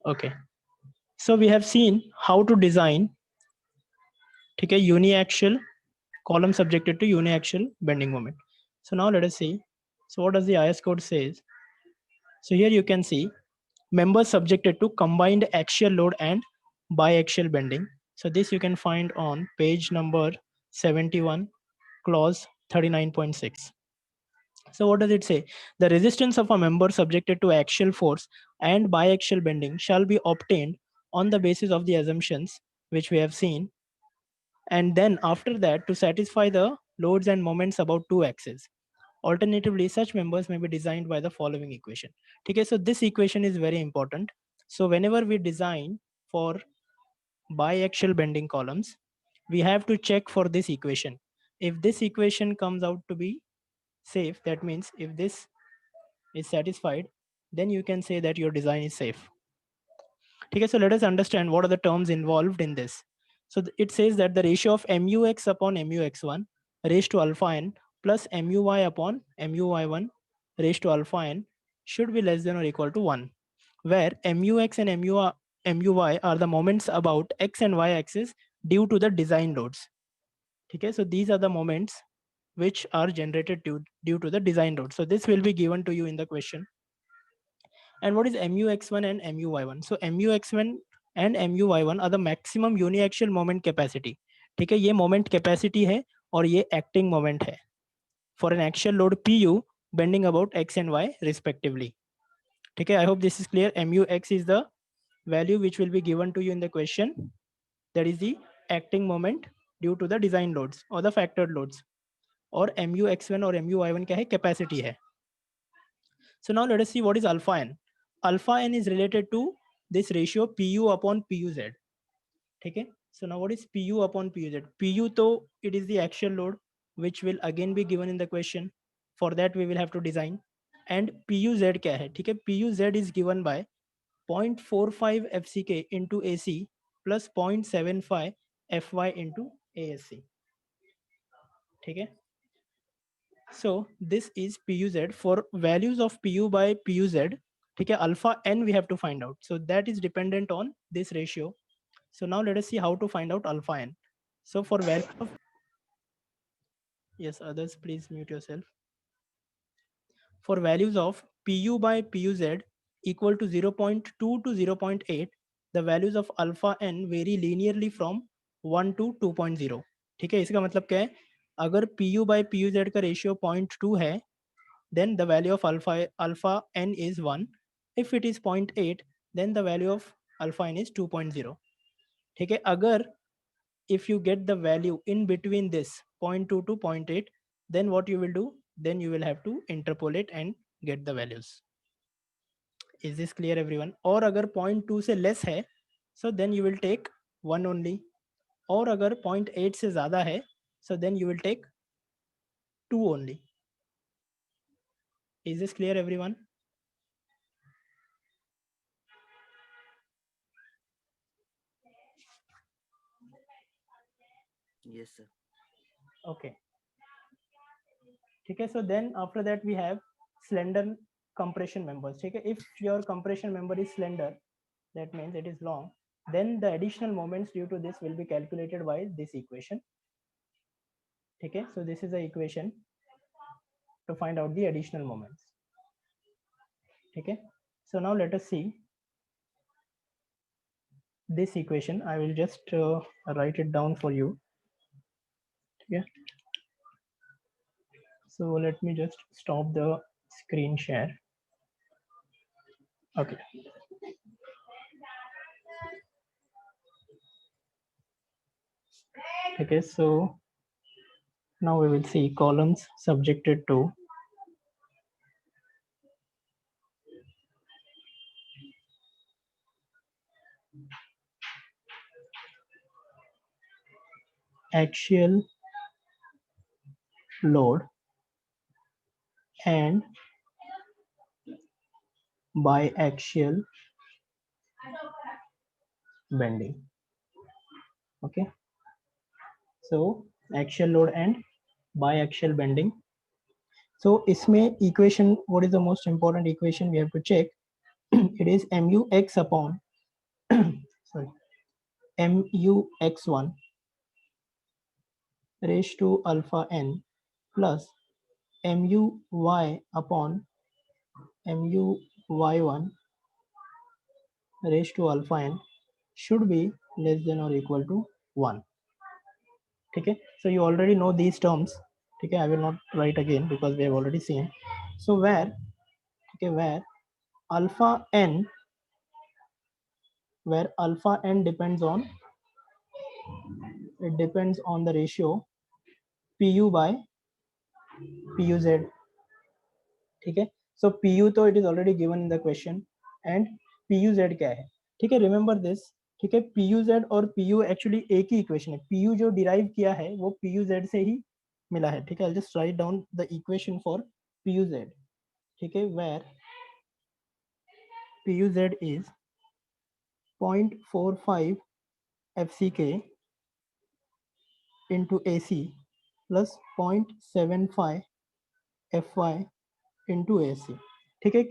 Okay, so we have seen how to design, okay, uniaxial column subjected to uniaxial bending moment. So now let us see. So what does the IS code says? So here you can see members subjected to combined axial load and biaxial bending. So this you can find on page number 71, clause 39.6. So what does it say? The resistance of a member subjected to axial force and biaxial bending shall be obtained on the basis of the assumptions which we have seen, and then after that to satisfy the loads and moments about two axes. Alternatively, such members may be designed by the following equation. Okay, so this equation is very important. So whenever we design for biaxial bending columns, we have to check for this equation. If this equation comes out to be safe, that means if this is satisfied, then you can say that your design is safe. Okay, so let us understand what are the terms involved in this. So it says that the ratio of mux upon mux1 raised to alpha n plus muy upon muy1 raised to alpha n should be less than or equal to 1, where mux and muy are the moments about x and y axis due to the design loads. Okay, so these are the moments which are generated due to the design load. So this will be given to you in the question. And what is mux1 and muy1? So mux1 and muy1 are the maximum uniaxial moment capacity. ठीक है, ये moment capacity है और ये acting moment है for an axial load pu bending about x and y respectively. ठीक है, I hope this is clear. Mux is the value which will be given to you in the question. That is the acting moment due to the design loads or the factored loads. और mux1 और muy1 क्या है? Capacity है. So now let us see what is alpha n. Alpha n is related to this ratio pu upon puz. Okay, so now what is pu upon puz? Pu to it is the axial load which will again be given in the question. For that we will have to design. And puz क्या है? ठीक है, puz is given by 0.45 fck into AC plus 0.75 fy into ASC. Okay, so this is puz. For values of pu by puz, okay, alpha n we have to find out. So that is dependent on this ratio. So now let us see how to find out alpha n. So for value of, yes, others please mute yourself. For values of pu by puz equal to 0.2 to 0.8, the values of alpha n vary linearly from 1 to 2.0. ठीक है, इसका मतलब क्या है? अगर pu by puz का ratio 0.2 है, then the value of alpha n is 1. If it is 0.8, then the value of alpha n is 2.0. ठीक है, अगर if you get the value in between this 0.2 to 0.8, then what you will do? Then you will have to interpolate and get the values. Is this clear everyone? और अगर 0.2 से less है, so then you will take 1 only. और अगर 0.8 से ज़्यादा है, so then you will take 2 only. Is this clear everyone? Yes, sir. Okay. ठीक है, so then after that we have slender compression members. ठीक है, if your compression member is slender, that means it is long, then the additional moments due to this will be calculated by this equation. ठीक है, so this is the equation to find out the additional moments. ठीक है, so now let us see this equation. I will just write it down for you. ठीक है, so let me just stop the screen share. Okay, okay, so now we will see columns subjected to axial load and biaxial bending. Okay, so axial load and biaxial bending. So इसमें equation, what is the most important equation we have to check? It is mux upon sorry mu(x1) raised to alpha n plus mu(y) upon mu(y1) raised to alpha n should be less than or equal to 1. Okay, so you already know these terms. Okay, I will not write again because we have already seen. So where alpha n depends on the ratio pu by puz. ठीक है, so pu तो it is already given in the question and puz क्या है. ठीक है, remember this. ठीक है, puz और pu एक्चुअली एक ही इक्वेशन है. pu जो डिराइव किया है वो puz से ही मिला है. ठीक है, I'll just write down the equation for puz. ठीक है, where puz is 0.45 fck into ac plus 0.75 fy into ac. ठीक है,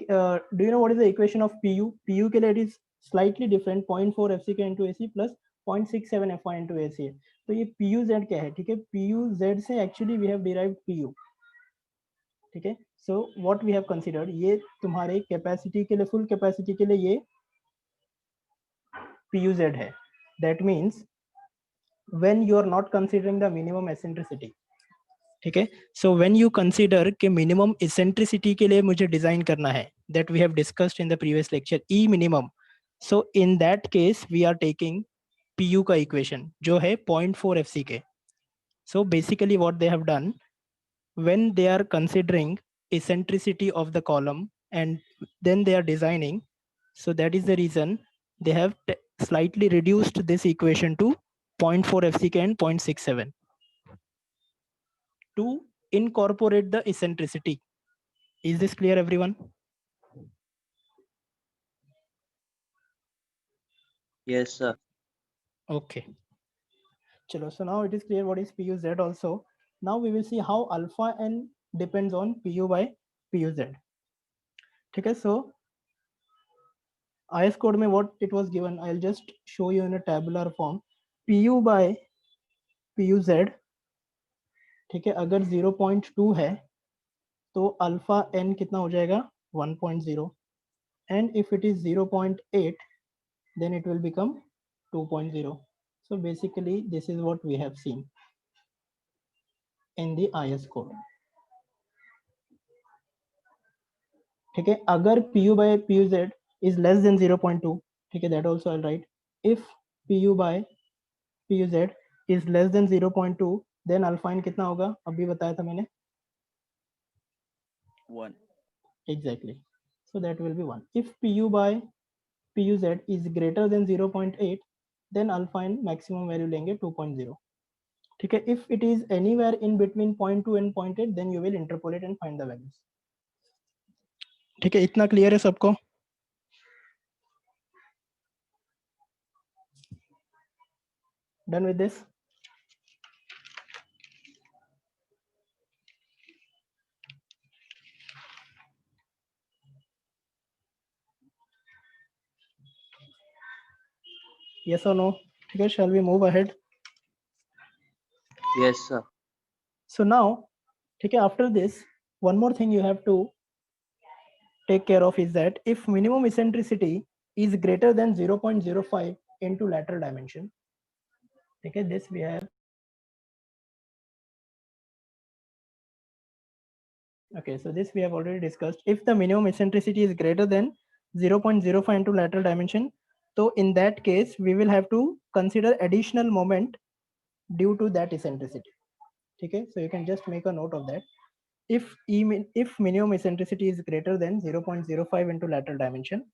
do you know what is the equation of pu? pu के लिए it is slightly different, 0.4 fck into ac plus 0.67 fy into ac. तो ये puz क्या है? ठीक है, puz से actually we have derived pu. ठीक है, so what we have considered, ये तुम्हारे कैपेसिटी के लिए, फुल कैपेसिटी के लिए ये puz है. That means when you are not considering the minimum eccentricity. ठीक है, सो व्हेन यू कंसीडर कि मिनिमम इसेंट्रिसिटी के लिए मुझे डिजाइन करना है, that we have discussed in the previous lecture, e minimum. So in that case we are taking PU का equation जो है 0.4 fck. So basically what they have done, when they are considering eccentricity of the column and then they are designing, so that is the reason they have slightly reduced this equation to 0.4 fck and 0.67 to incorporate the eccentricity. Is this clear, everyone? Yes, sir. Okay. Chalo, so now it is clear what is puz also. Now we will see how alpha n depends on pu by puz. Okay, so IS code में what it was given, I'll just show you in a tabular form. pu by puz, ठीक है, अगर 0.2 है तो alpha n कितना हो जाएगा 1.0, and if it is 0.8 then it will become 2.0. So basically this is what we have seen in the IS code. ठीक है, अगर pu by puz is less than 0.2, ठीक है, that also I'll write. If pu by puz is less than 0.2 then alpha n कितना होगा, अभी बताया था मैंने. 1. Exactly, so that will be 1. If pu by puz is greater than 0.8 then alpha n maximum value लेंगे 2.0. ठीक है, if it is anywhere in between 0.2 and 0.8 then you will interpolate and find the values. ठीक है, इतना clear है सबको? Done with this? Yes or no? Okay, shall we move ahead? Yes, sir. So now, okay, after this, one more thing you have to take care of is that if minimum eccentricity is greater than 0.05 into lateral dimension, okay, this we have. Okay, so this we have already discussed. If the minimum eccentricity is greater than 0.05 into lateral dimension, so in that case we will have to consider additional moment due to that eccentricity. Okay, so you can just make a note of that. If minimum eccentricity is greater than 0.05 into lateral dimension,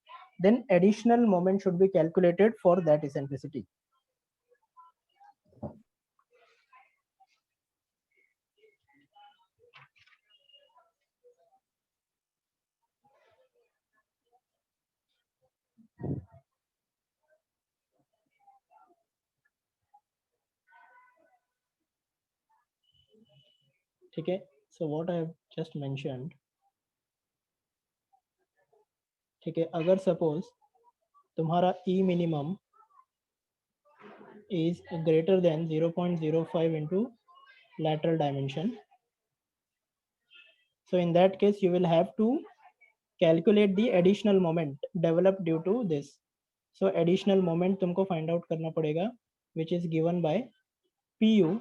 then additional moment should be calculated for that eccentricity. Okay, so what I have just mentioned, ठीक है, अगर suppose तुम्हारा ई minimum is greater than 0.05 into lateral dimension. So in that case, you will have to calculate the additional moment developed due to this. So additional moment तुमको find out करना पड़ेगा, which is given by PU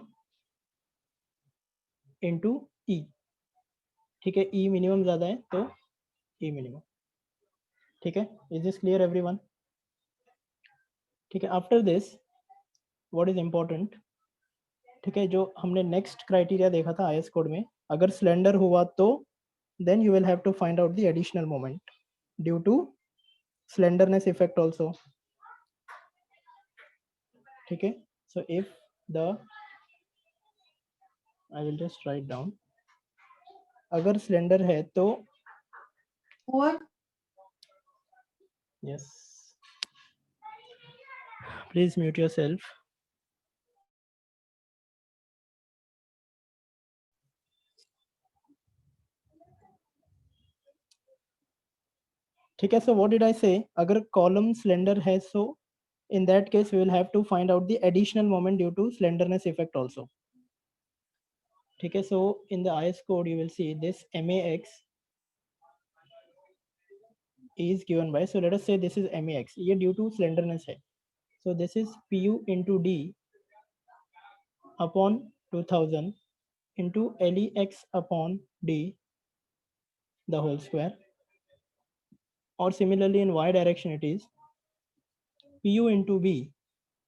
into E. ठीक है, E minimum ज़्यादा है तो E minimum. ठीक है, is this clear everyone? ठीक है, after this what is important, ठीक है, जो हमने नेक्स्ट क्राइटेरिया देखा था आईएस कोड में, अगर सिलेंडर हुआ तो then you will have to find out the additional moment due to slenderness effect also. ठीक है, so if the, I will just write down, अगर सिलेंडर है तो What? yes, please mute yourself. ठीक है, so what did I say, अगर column cylinder है so in that case we will have to find out the additional moment due to slenderness effect also. ठीक है, so in the IS code you will see this max is given by, so let us say this is max, ये due to slenderness है, so this is pu into d upon 2000 into lex upon d the whole square, or similarly in y direction it is pu into b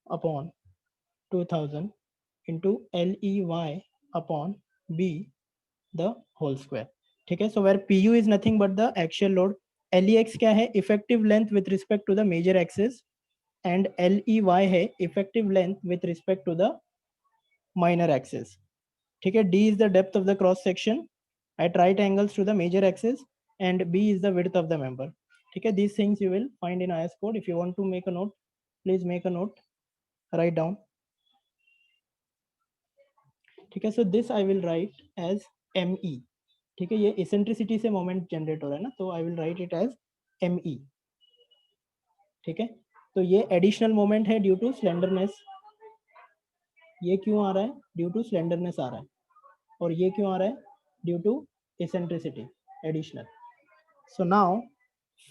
upon 2000 into ley upon b the whole square. ठीक है, so where pu is nothing but the axial load, lex क्या है, effective length with respect to the major axis, and ley है effective length with respect to the minor axis. ठीक है, d is the depth of the cross section at right angles to the major axis and b is the width of the member. ठीक है, these things you will find in IS code. If you want to make a note, please make a note, write down. ठीक है, so this I will write as me. ठीक है, ये eccentricity से moment generate हो रहा है ना, तो I will write it as me. ठीक है, तो ये एडिशनल मोमेंट है ड्यू टू स्लेंडरनेस, ये क्यों आ रहा है, ड्यू टू स्लेंडरनेस आ रहा है, और ये क्यों आ रहा है, due to eccentricity additional. So now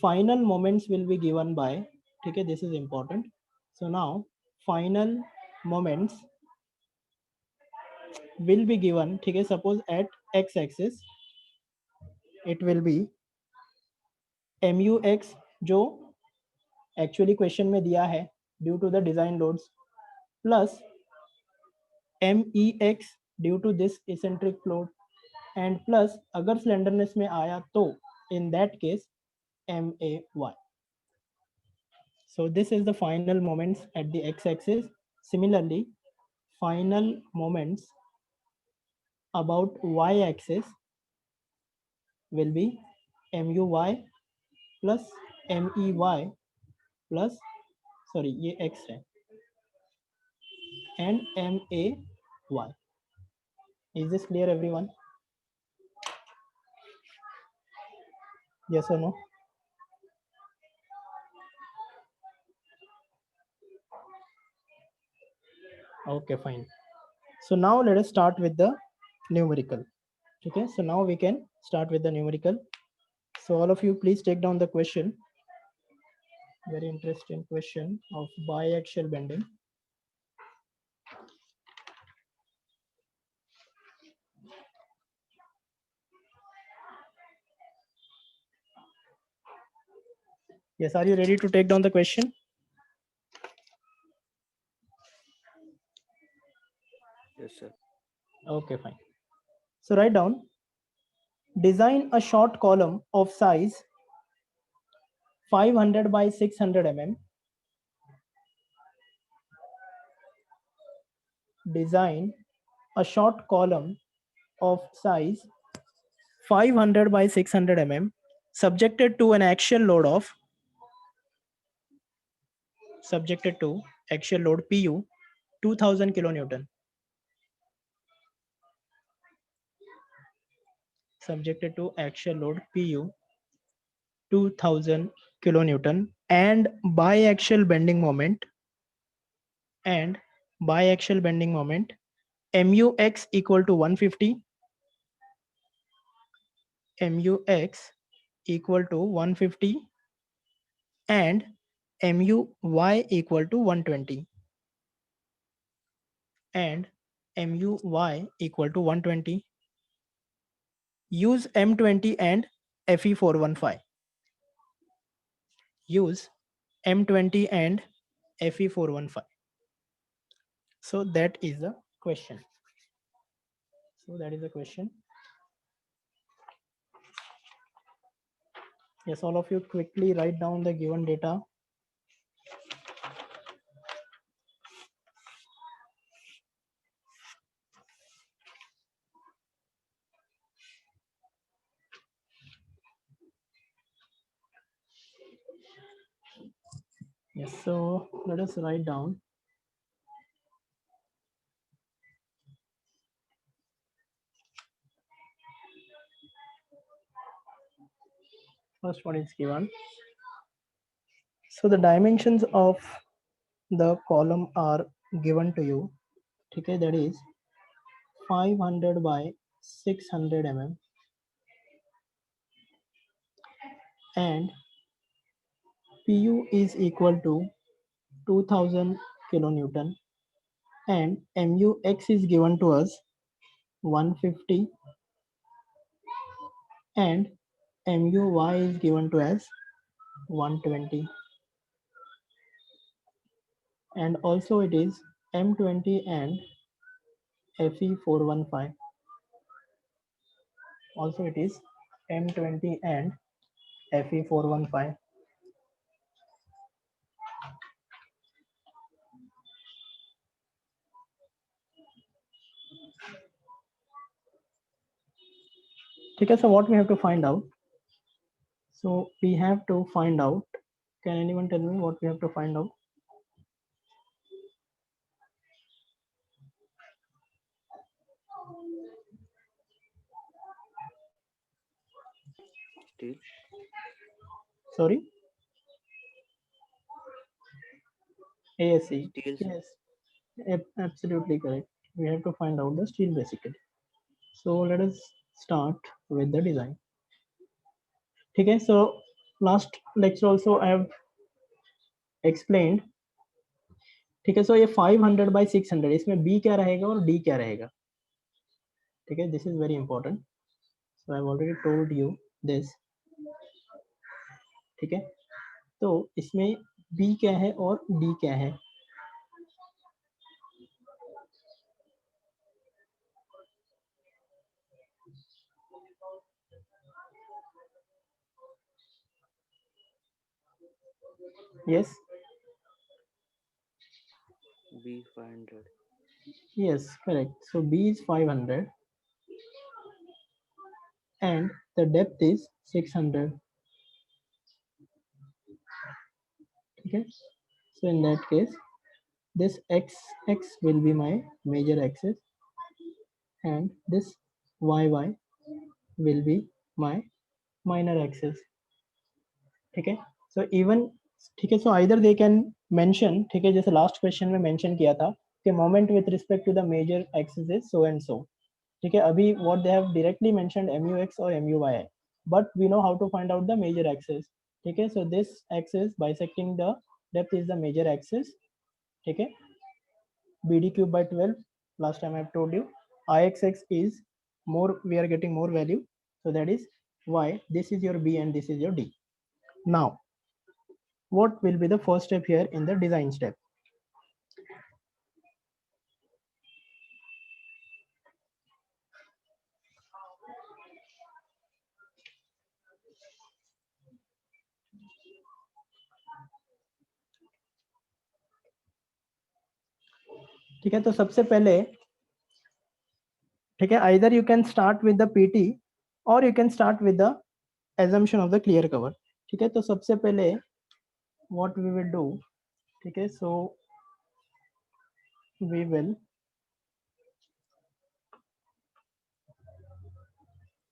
final moments will be given by, ठीक है, this is important. So now final moments will be given, ठीक है, suppose at x axis it will be mux जो एक्चुअली क्वेश्चन में दिया है due to the design loads, plus mex due to this eccentric load, and plus अगर slenderness में आया तो in that case may. So this is the final moments at the x axis. Similarly, final moments about y axis will be muy plus mey plus, sorry ये x है, and may. Is this clear everyone? Yes or no? Okay, fine. So now let us start with the numerical. Okay, so now we can start with the numerical. So all of you please take down the question. Very interesting question of biaxial bending. Yes, are you ready to take down the question? Yes, sir. Okay, fine. So write down, design a short column of size 500 by 600 mm. Design a short column of size 500 by 600 mm subjected to an axial load of, subjected to axial load pu 2000 kilonewton, subjected to axial load pu 2000 kilonewton and biaxial bending moment, and biaxial bending moment, MUX equal to 150, MUX equal to 150, and MUY equal to 120, and MUY equal to 120. Use M20 and FE415. Use M20 and FE415. So that is the question. So that is the question. Yes, all of you quickly write down the given data. Yes, so let us write down. First one is given. So the dimensions of the column are given to you. Okay, that is 500 by 600 mm, and PU is equal to 2000 kilonewton, and MUX is given to us 150, and MUY is given to us 120, and also it is M20 and FE415. Also it is M20 and FE415. Okay, so what we have to find out? So we have to find out. Can anyone tell me what we have to find out? Steel. Sorry? ASC. Steel, sir. Yes, absolutely correct. We have to find out the steel basically. So let us start with the design. Okay, so last lecture also I have explained. ठीक है, so ये 500 by 600 इसमें B क्या रहेगा और D क्या रहेगा? ठीक है, this is very important. So I've already told you this. ठीक है, तो इसमें B क्या है और D क्या है? Yes. B 500. Yes, correct. So B is 500 and the depth is 600. Okay. So in that case, this x will be my major axis and this y will be my minor axis. Okay. So even ठीक है, so either they can mention, ठीक है, जैसे last question में mention किया था कि moment with respect to the major axis is so and so. ठीक है, अभी what they have directly mentioned MUX or MUY, but we know how to find out the major axis. ठीक है, so this axis bisecting the depth is the major axis. ठीक है, BD cube by 12. Last time I have told you IXX is more, we are getting more value, so that is why this is your B and this is your D. Now what will be the first step here in the design step? ठीक है, तो सबसे पहले ठीक है, either you can start with the PT or you can start with the assumption of the clear cover. ठीक है, तो सबसे पहले what we will do, ठीक है, so we will,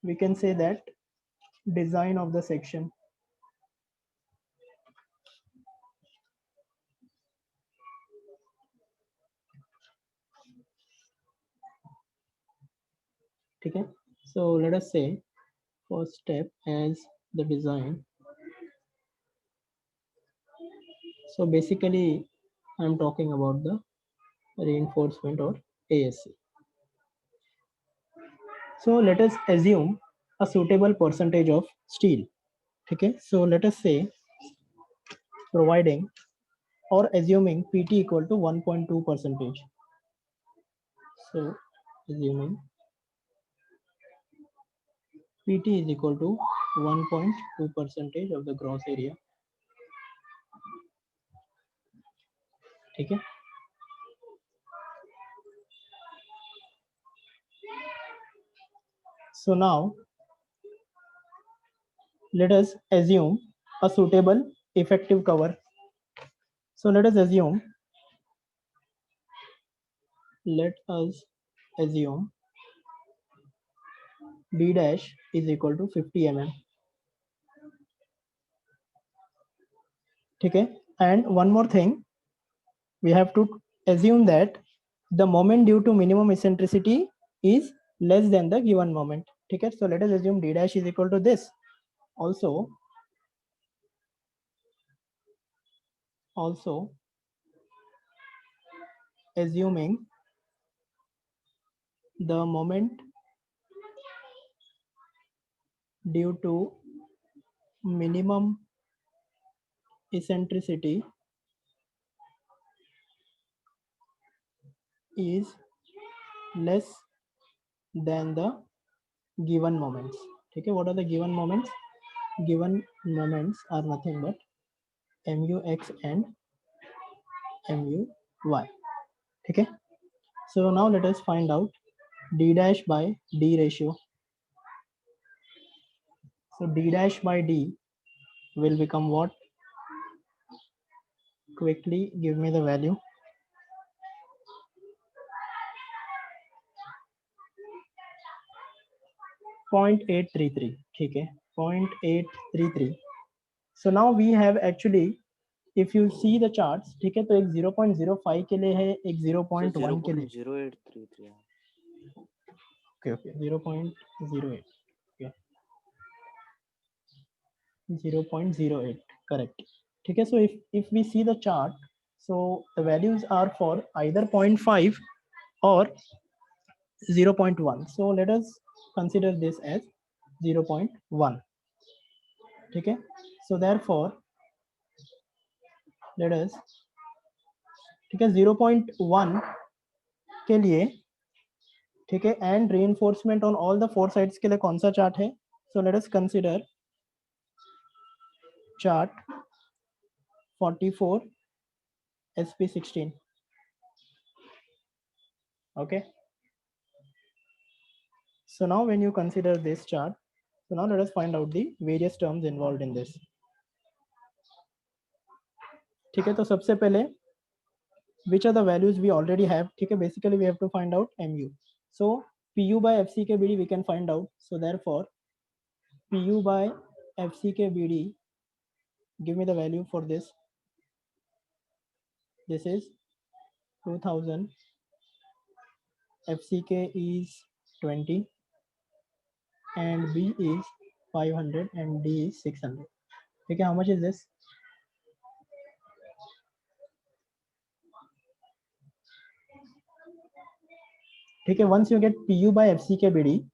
we can say that design of the section. ठीक है. So let us say first step as the design. So basically I'm talking about the reinforcement or ASC. So let us assume a suitable percentage of steel. Okay, so let us say providing or assuming PT equal to 1.2 percentage. So assuming PT is equal to 1.2 percentage of the gross area. ठीक है. So now let us assume a suitable effective cover. So let us assume D dash is equal to 50 mm. Okay, and one more thing, we have to assume that the moment due to minimum eccentricity is less than the given moment. Okay, so let us assume D dash is equal to this. Also assuming the moment due to minimum eccentricity is less than the given moments. Okay, what are the given moments? Given moments are nothing but MUX and MUY. Okay, so now let us find out D dash by D ratio. So D dash by D will become what? Quickly give me the value. 0.833. Okay, 0.833. So now we have actually, if you see the charts, ठीक है, तो एक 0.05 के लिए है, एक 0.1 के लिए. 0.0833. Okay, 0.08. Okay, 0.08, correct. Okay, so if we see the chart, so the values are for either 0.5 or 0.1. So let us consider this as 0.1. Okay, so therefore let us, ठीक है, 0.1 के लिए, ठीक है, and reinforcement on all the four sides के लिए कौन सा चार्ट है? So let us consider chart 44 SP16. Okay, so now when you consider this chart, so now let us find out the various terms involved in this. ठीक है, तो सबसे पहले which are the values we already have? ठीक है, basically we have to find out MU. So PU by FCK BD we can find out. So therefore PU by FCK BD, give me the value for this. This is 2000, FCK is 20, and B is 500, and D is 600. Okay, how much is this? Okay, once you get PU by FCK BD,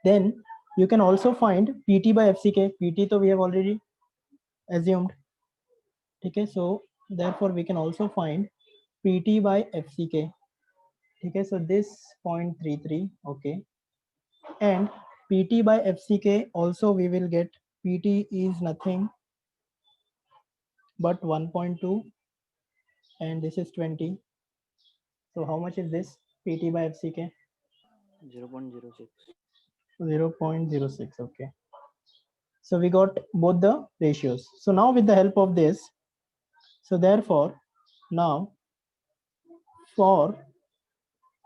then you can also find PT by FCK. PT तो we have already assumed. Okay, so therefore we can also find PT by FCK. Okay, so this 0.33. Okay, and PT by FCK also we will get, PT is nothing but 1.2, and this is 20. So how much is this PT by FCK? 0.06. 0.06. Okay, so we got both the ratios. So now with the help of this, so therefore now for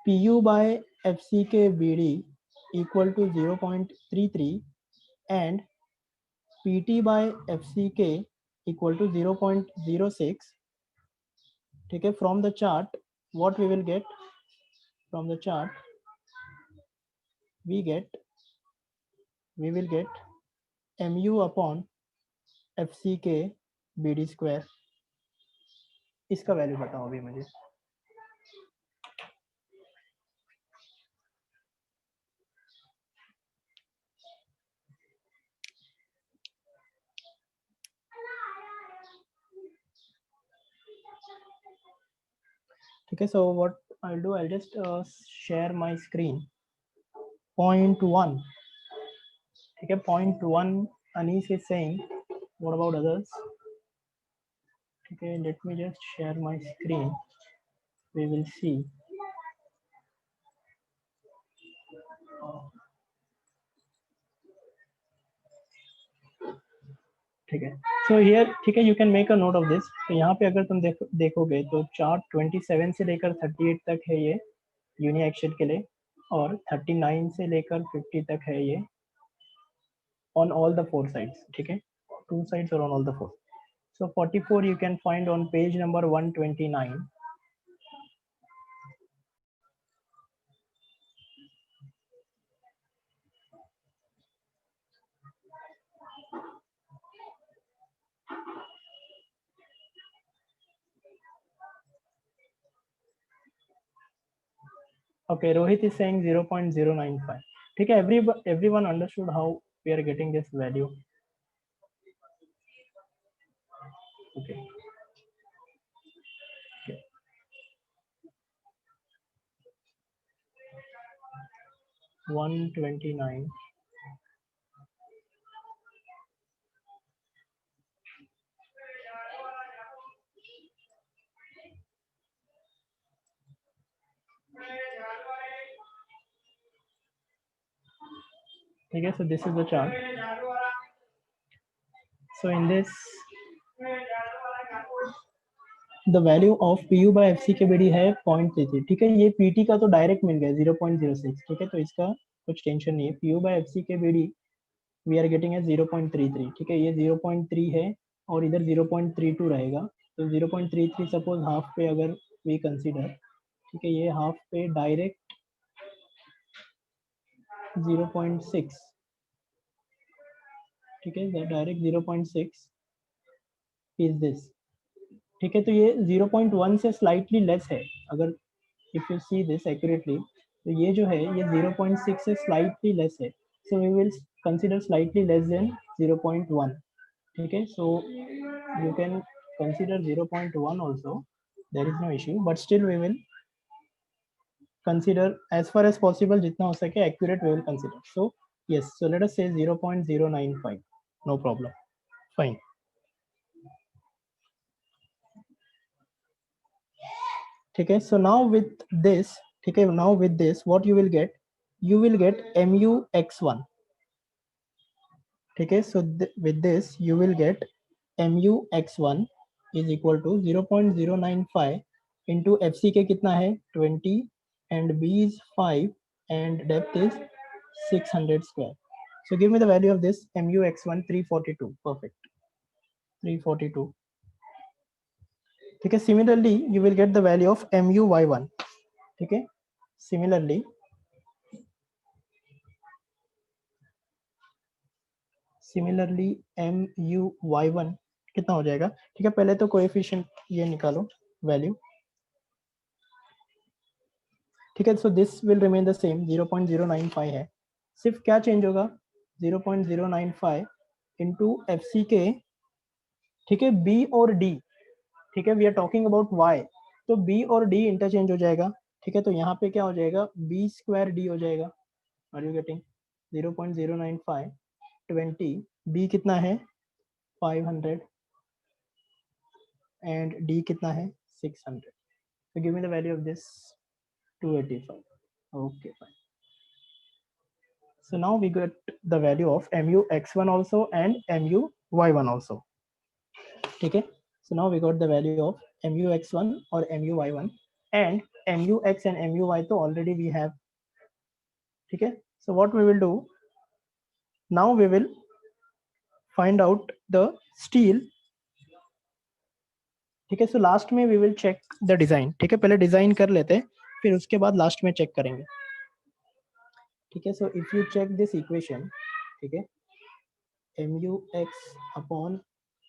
PU by FCK BD equal to 0.33 and PT by FCK equal to 0.06. Okay, from the chart, what we will get from the chart? we will get mu upon FCK BD square. इसका value बताओ अभी मुझे. Okay, so what I'll do, I'll just share my screen. 0.1. Okay, 0.1. Anish is saying. What about others? Okay, let me just share my screen. We will see. ठीक है. So here ठीक है, you can make a note of this. तो यहाँ पे अगर तुम देखोगे तो चार्ट 27 से लेकर 38 तक है ये यूनी एक्शन के लिए, और 39 से लेकर 50 तक है ये on all the four sides. ठीक है, two sides or on all the four. So 44 you can find on page number 129. Okay, Rohit is saying 0.095. ठीक है, everyone understood how we are getting this value. Okay. Okay. 129. Okay, so this is the chart. So in this, the value of PU by FCKBD है 0.33. ठीक है, ये PT का तो direct मिल गया 0.06. ठीक है, तो इसका कुछ टेंशन नहीं है. PU by FCKBD we are getting है 0.33. ठीक है, ये 0.3 है और इधर 0.32 रहेगा. तो 0.33 सपोज हाफ पे अगर we consider, ठीक है, ये हाफ पे डायरेक्ट 0.6. ठीक है, डायरेक्ट 0.6 इज दिस. ठीक है, तो ये 0.1 से स्लाइटली लेस है. अगर if you see this accurately, तो ये जो है ये 0.6 से स्लाइटली लेस है. So we will consider slightly less than 0.1. ठीक है, so you can consider 0.1 also, there is no issue, but still we will consider as far as possible, जितना हो सके accurate we will consider. So yes, so let us say 0.095. No problem, fine. ठीक है, so now with this, ठीक है, now with this what you will get mu x1. ठीक है, so with this you will get mu x1 is equal to 0.095 into FCK कितना है 20 and B is 5 and depth is 600 square. So give me the value of this mu x1. 342. Perfect, 342. ठीक है, similarly you will get the value of mu y1. ठीक है, similarly mu y1 कितना हो जाएगा. ठीक है, पहले तो कोएफिशिएंट ये निकालो वैल्यू. ठीक है, so this will remain the same 0.095 है. सिर्फ क्या चेंज होगा 0.095 इनटू FCK. ठीक है, B और D. ठीक है, we are talking about Y, तो B और D इंटरचेंज हो जाएगा. ठीक है, तो यहाँ पे क्या हो जाएगा B स्क्वायर D हो जाएगा. Are you getting 0.095 20. B कितना है 500 and D कितना है 600. So give me the value of this 285. Okay, fine. So now we got the value of mu x1 also and mu y1 also. Okay, so now we got the value of mu x1 or mu y1, and mu x and mu y तो already we have. Okay, so what we will do now, we will find out the steel. ठीक है, so last में we will check the design. ठीक है, पहले design कर लेते हैं, फिर उसके बाद लास्ट में चेक करेंगे. ठीक है. So if you check this equation, ठीक है, mu x upon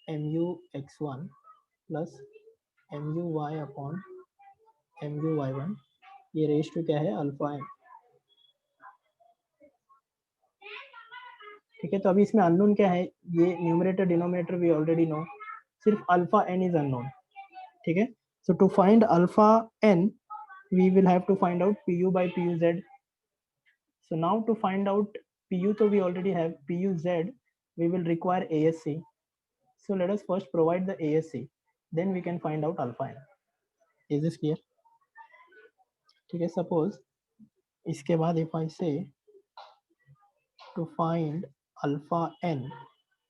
mu x1 plus mu y upon mu y1, ये रेस टू क्या है, अल्फा एन. ठीक है. तो अभी इसमें अननोन क्या है, ये numerator denominator we already know, सिर्फ अल्फा एन इज अननोन. ठीक है. So to find alpha n we will have to find out P U by P U Z. So now to find out PU, so we already have PUZ, we will require ASC. So let us first provide the ASC, then we can find out alpha n. Is this clear? ठीक है. Suppose इसके बाद if I say to find alpha n,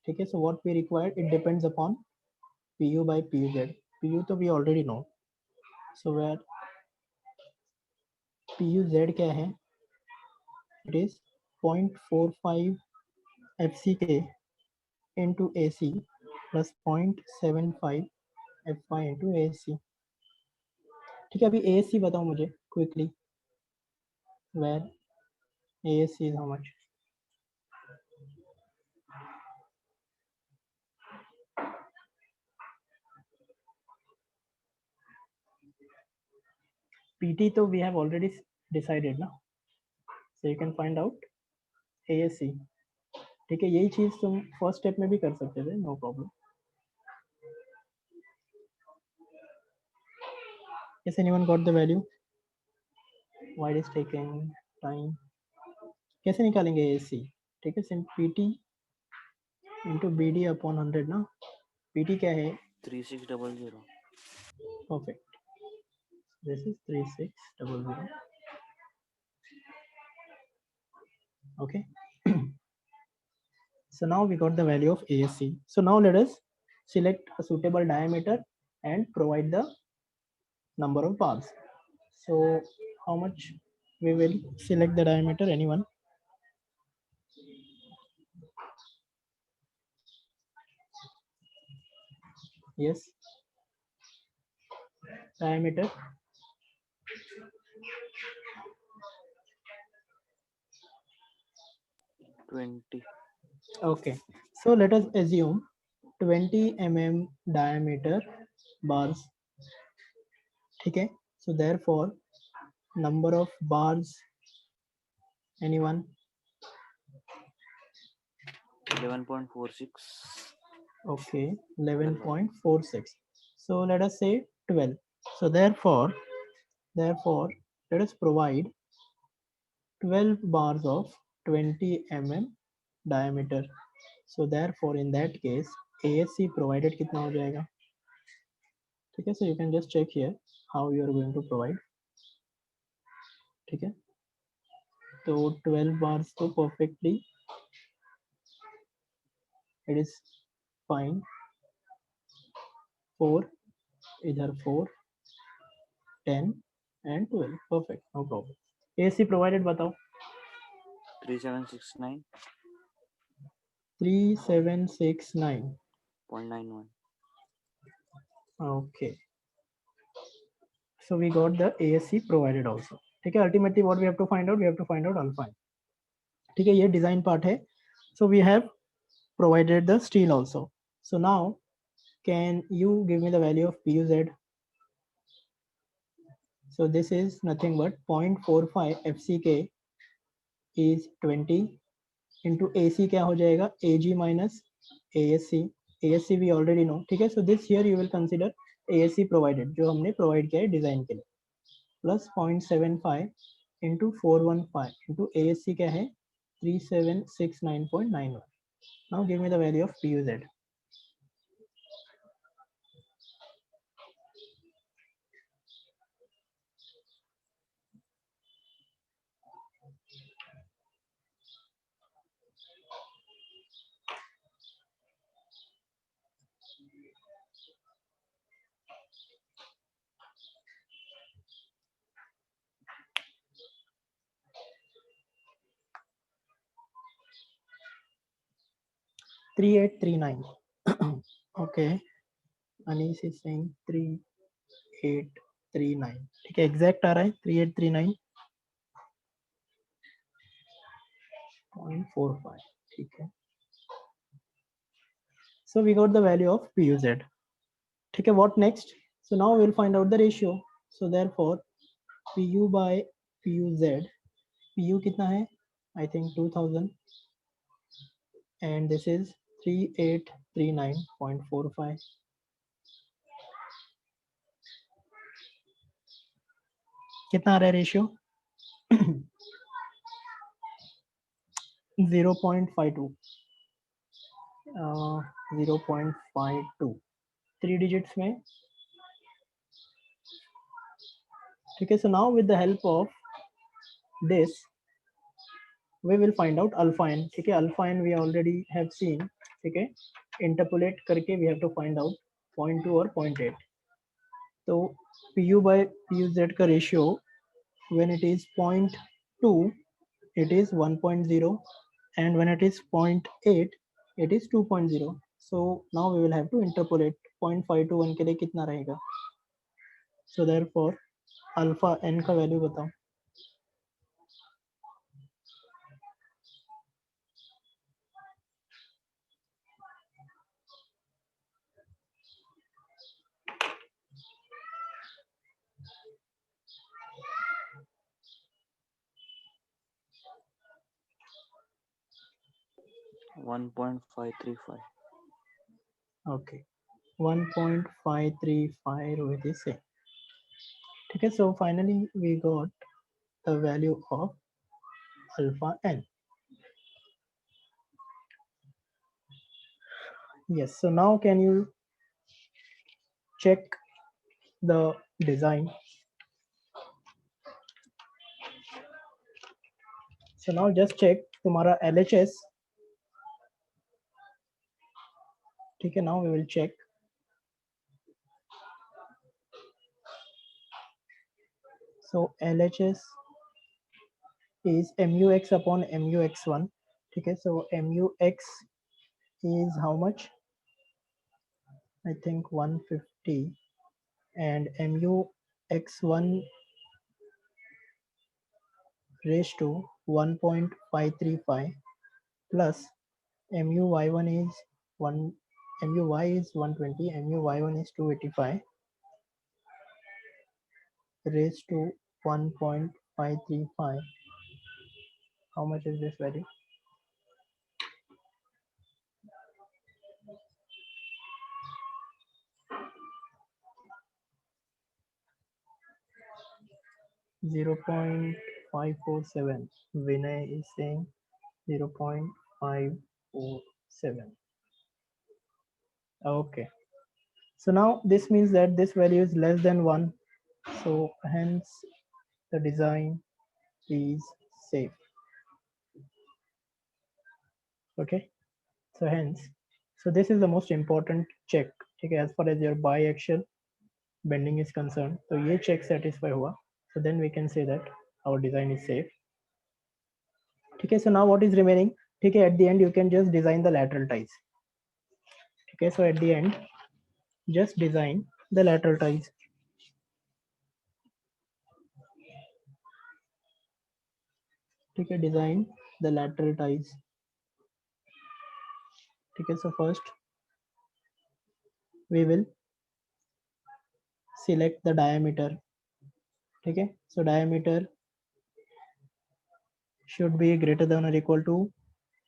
ठीक है, so what we require, it depends upon PU by PUZ. PU तो we already know. So where PUZ क्या है, it is 0.45 FCK into AC plus 0.75 FY into AC. ठीक है. अभी ASC बताओ मुझे quickly, where ASC is how much. PT तो we have already decided ना, so you can find out ASC. ठीक है. यही चीज तुम फर्स्ट स्टेप में भी कर सकते थे, no problem. Yes, anyone got the value? Why it is taking time? कैसे निकालेंगे ASC? ठीक है. सिर्फ PT इंटू BD अपॉन 100 ना. PT क्या है, 3600. Perfect. This is 3600. Okay. So now we got the value of ASC. So now let us select a suitable diameter and provide the number of bars. So how much we will select the diameter, anyone? Yes. Diameter. $20. Okay. So let us assume 20 mm diameter bars. Okay. So therefore number of bars, anyone? 11.46. Okay, 11.46. So let us say 12. So therefore let us provide 12 bars of 20 mm diameter. So therefore in that case ASC provided कितना हो जाएगा. ठीक है. So you can just check here how you are going to provide. ठीक है. तो 12 bars तो perfectly it is fine. 4 इधर 4 10 and 12 perfect, no problem. ASC provided बताओ. 3769. 3769.91. Okay. So we got the ASC provided also. ठीक है. Ultimately what we have to find out, we have to find out alpha. ठीक है. ये design part है. So we have provided the steel also. So now can you give me the value of PUZ? So this is nothing but 0.45 FCK is 20 into AC क्या हो जाएगा, AG minus ASC. ASC we already know. ठीक है. So this here you will consider ASC provided, जो हमने provide किया है design के लिए, plus 0.75 into 415 into ASC क्या है 3769.91. Now give me the value of PUZ. Three eight three nine. Okay. Anish is saying 3839. ठीक है. Exact आ रहा है 3839. 0.45. ठीक है, so we got the value of PUZ. ठीक है, what next? So now we'll find out the ratio. So therefore PU by PUZ, PU कितना है? I think 2000 and this is 3839.45. कितना आ रहा है रेशियो? 0.52, 0.52 3 digits में. ठीक है, so now with the help of this we will find out alpha n. ठीक है, alpha n we already have seen. ठीक है, interpolate करके we have to find out 0.2 और 0.8. तो PU by PUZ का ratio when it is 0.2 it is 1.0 and when it is 0.8 it is 2.0. So now we will have to interpolate 0.521 के लिए कितना रहेगा. So therefore alpha n का value बताओ. One point five three five. Okay, 1.535 with the same. ठीक है, so finally we got the value of alpha n. Yes, so now can you check the design? So now just check तुम्हारा LHS. ठीक है, now we will check. So LHS is MUX upon MUX1. ठीक है, so MUX is how much? I think 150 and MUX1 raised to 1.535 plus MUY1 is 1, MUY is 120, MUY1 is 285 raised to 1.535. How much is this value? Zero 0.547. Vinay is saying 0.547. Okay. So now this means that this value is less than 1. So hence the design is safe. Okay. So hence, so this is the most important check. Okay, as far as your biaxial bending is concerned. So ये check satisfy हुआ. So then we can say that our design is safe. Okay, so now what is remaining? Okay, at the end you can just design the lateral ties. Okay, so at the end just design the lateral ties. Okay, design the lateral ties. Okay, so first we will select the diameter. Okay, so diameter should be greater than or equal to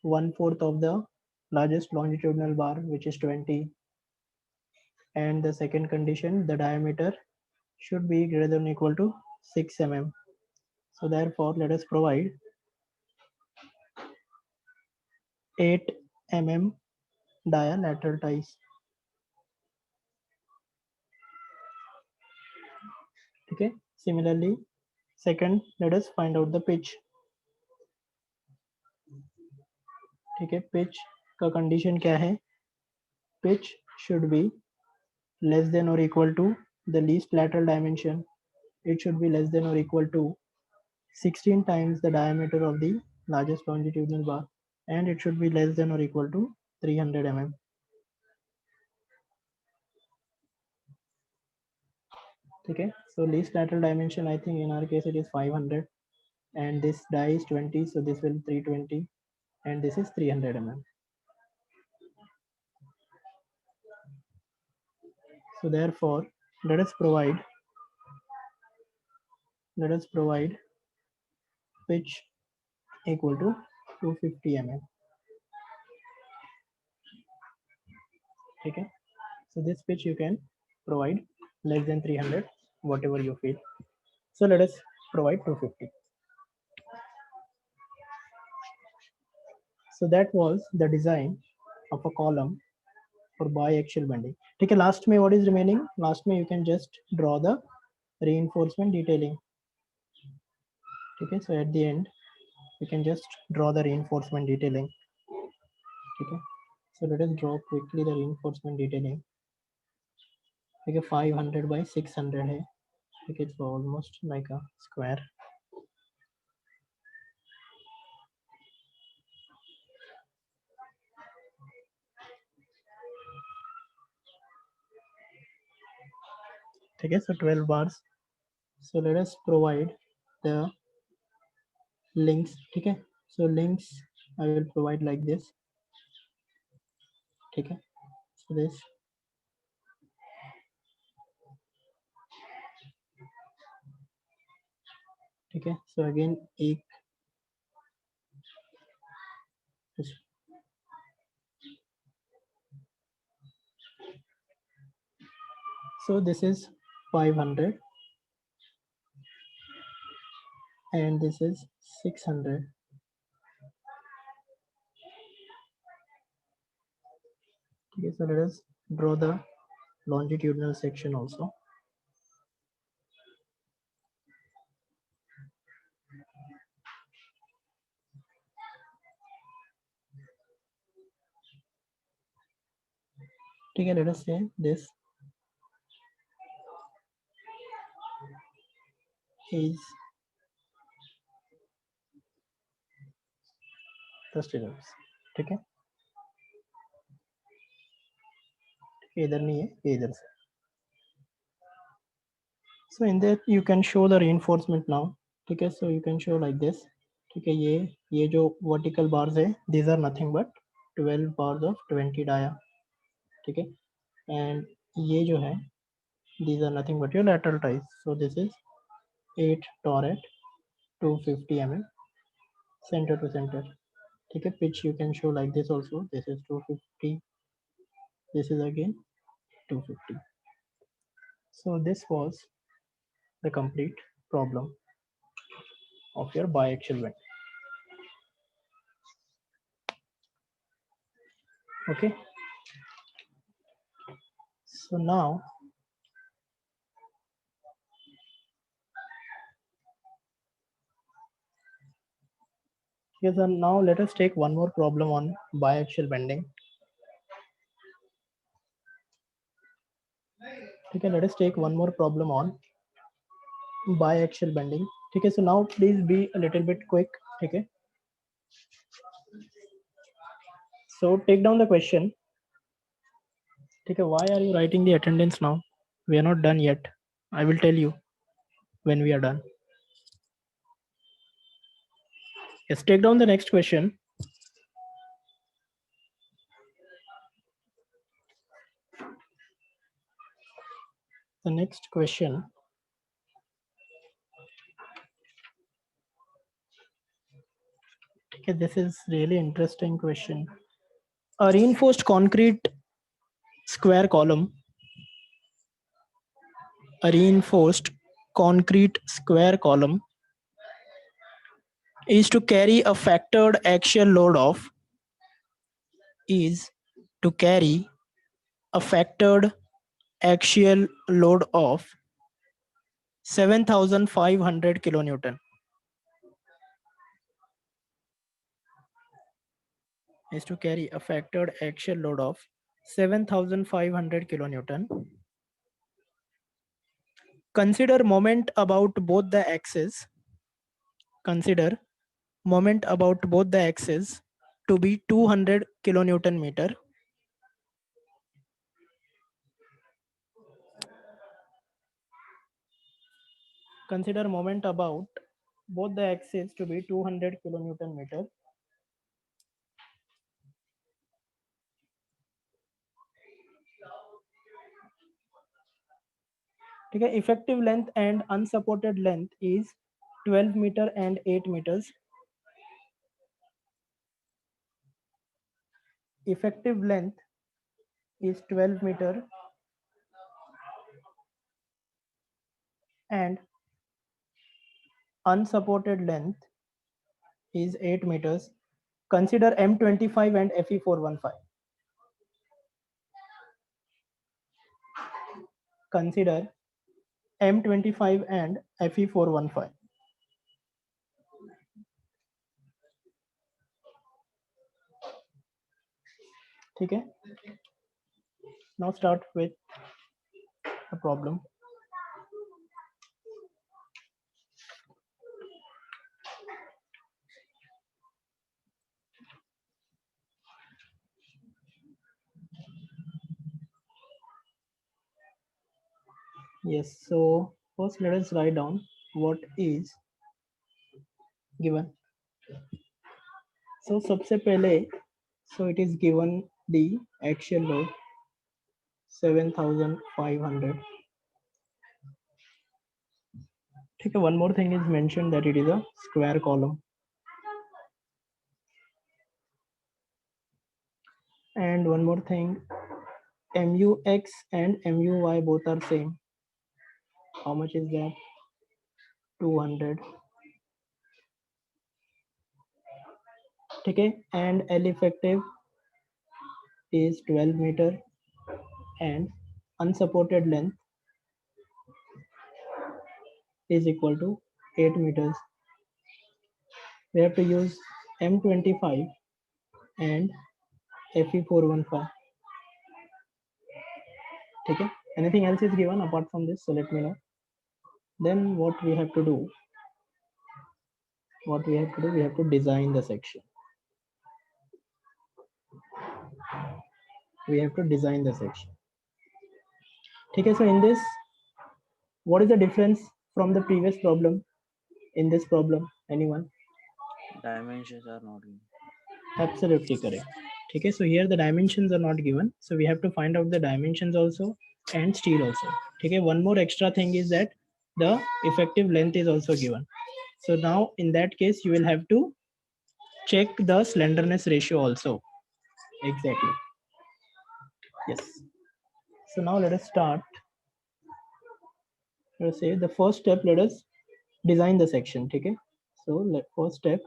1/4 of the largest longitudinal bar, which is 20. And the second condition, the diameter should be greater than or equal to 6 mm. So therefore, let us provide 8 mm dia lateral ties. Okay. Similarly, second, let us find out the pitch. ठीक है, pitch का condition क्या है? Pitch should be less than or equal to the least lateral dimension. It should be less than or equal to 16 times the diameter of the largest longitudinal bar, and it should be less than or equal to 300 mm. Okay, so least lateral dimension, I think in our case it is 500, and this die is 20, so this will 320. and this is 300 mm. So therefore, let us provide pitch equal to 250 mm. Okay, so this pitch you can provide less than 300, whatever you feel. So let us provide 250. So that was the design of a column for biaxial bending. Okay, last में what is remaining? Last में you can just draw the reinforcement detailing. Okay, so at the end you can just draw the reinforcement detailing. Okay, so let us draw quickly the reinforcement detailing. Okay, 500 by 600 है. Okay, it's almost like a square. Okay, so 12 bars. So let us provide the links. Okay, so links I will provide like this. Okay, so this. Okay, so again एक so this is 500 and this is 600. Okay, so let us draw the longitudinal section also. Okay, let us say this is the stirrups. ठीक है, इधर नहीं है, ये इधर से. So in that you can show the reinforcement now. ठीक है, so you can show like this. ठीक है, ये जो vertical bars है, these are nothing but 12 bars of 20 dia. ठीक है, and ये जो है, these are nothing but your lateral ties. So this is 8 torret 250 mm center to center. ठीक है, pitch you can show like this also. This is 250. This is again 250. So this was the complete problem of your biaxial bend. Okay, so now yes, and now let us take one more problem on biaxial bending. Okay, let us take one more problem on biaxial bending. Okay, so now please be a little bit quick. Okay, so take down the question. Okay, why are you writing the attendance now? We are not done yet. I will tell you when we are done. Yes, take down the next question. The next question. Okay, this is really interesting question. A reinforced concrete square column. A reinforced concrete square column is to carry a factored axial load of 7,500 kilonewton. Is to carry a factored axial load of 7,500 kilonewton. Consider moment about both the axes. Consider moment about both the axes to be 200 kilonewton meter. Consider moment about both the axes to be 200 kilonewton meter. ठीक है. Effective length and unsupported length is 12 meter and 8 meters. Effective length is 12 meter and unsupported length is 8 meters. Consider M25 and Fe415. Consider M25 and Fe415. ठीक है. Now start with the problem. Yes, so first let us write down what is given. So सबसे पहले, so it is given the axial load 7,500. ठीक है. One more thing is mentioned that it is a square column. And one more thing, MUX and MUY both are same. How much is that? 200. ठीक है. And L effective is 12 meter and unsupported length is equal to 8 meters. We have to use M25 and Fe415. ठीक है. Anything else is given apart from this, so let me know. Then what we have to do? We have to design the section. We have to design the section. ठीक है. So in this, what is the difference from the previous problem? In this problem, anyone? Dimensions are not given. Absolutely correct. ठीक है. So here the dimensions are not given, so we have to find out the dimensions also and steel also. ठीक है. One more extra thing is that the effective length is also given. So now in that case you will have to check the slenderness ratio also. Exactly. Yes. So now let us start. Let us say the first step, let us design the section. Okay. So first step,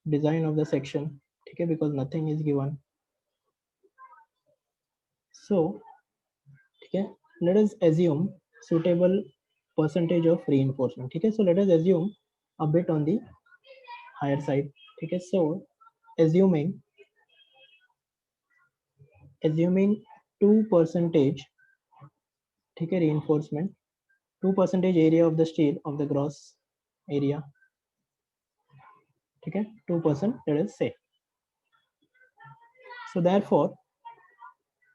design of the section. Okay, because nothing is given. So okay, let us assume suitable percentage of reinforcement. Okay, so let us assume a bit on the higher side. Okay, so assuming 2% okay, reinforcement, 2% area of the steel of the gross area. Okay, 2%, let us say. So therefore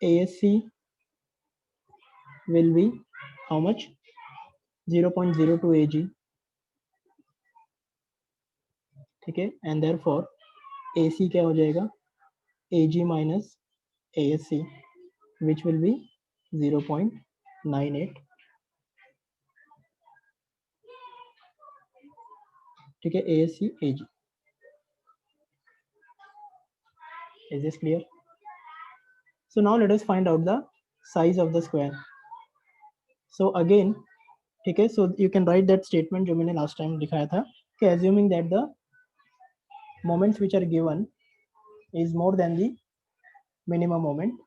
ASC will be how much? 0.02 Ag. ठीक है. And therefore AC क्या हो जाएगा? Ag minus ASC, which will be 0.98. ठीक है. ASC Ag. Is this clear? So now let us find out the size of the square. So again, ठीक है. So you can write that statement जो मैंने last time दिखाया था कि assuming that the moments which are given is more than the minimum moment.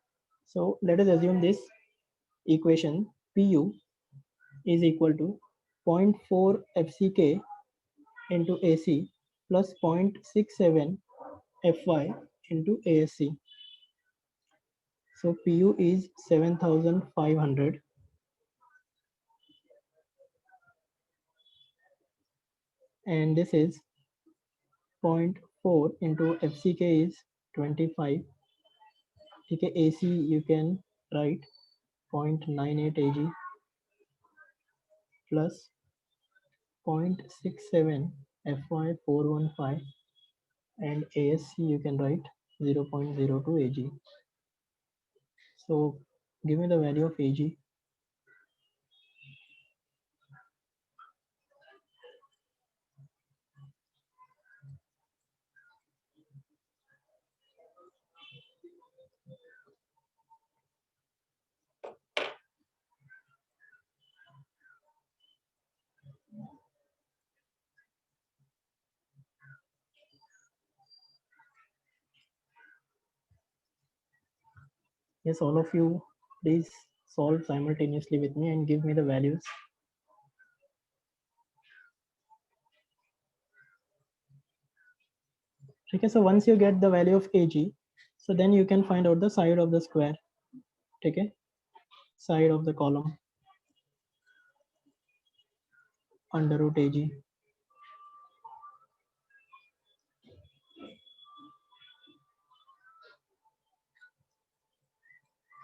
So let us assume this equation Pu is equal to 0.4 FCK into AC plus 0.67 Fy into ASC. So Pu is 7,500 and this is 0.4 into FCK is 25. Okay, AC you can write 0.98 Ag plus 0.67 Fy415 and ASC you can write 0.02 Ag. So give me the value of Ag. Yes, all of you, please solve simultaneously with me and give me the values. Okay, so once you get the value of AG, so then you can find out the side of the square. Okay, side of the column under root AG.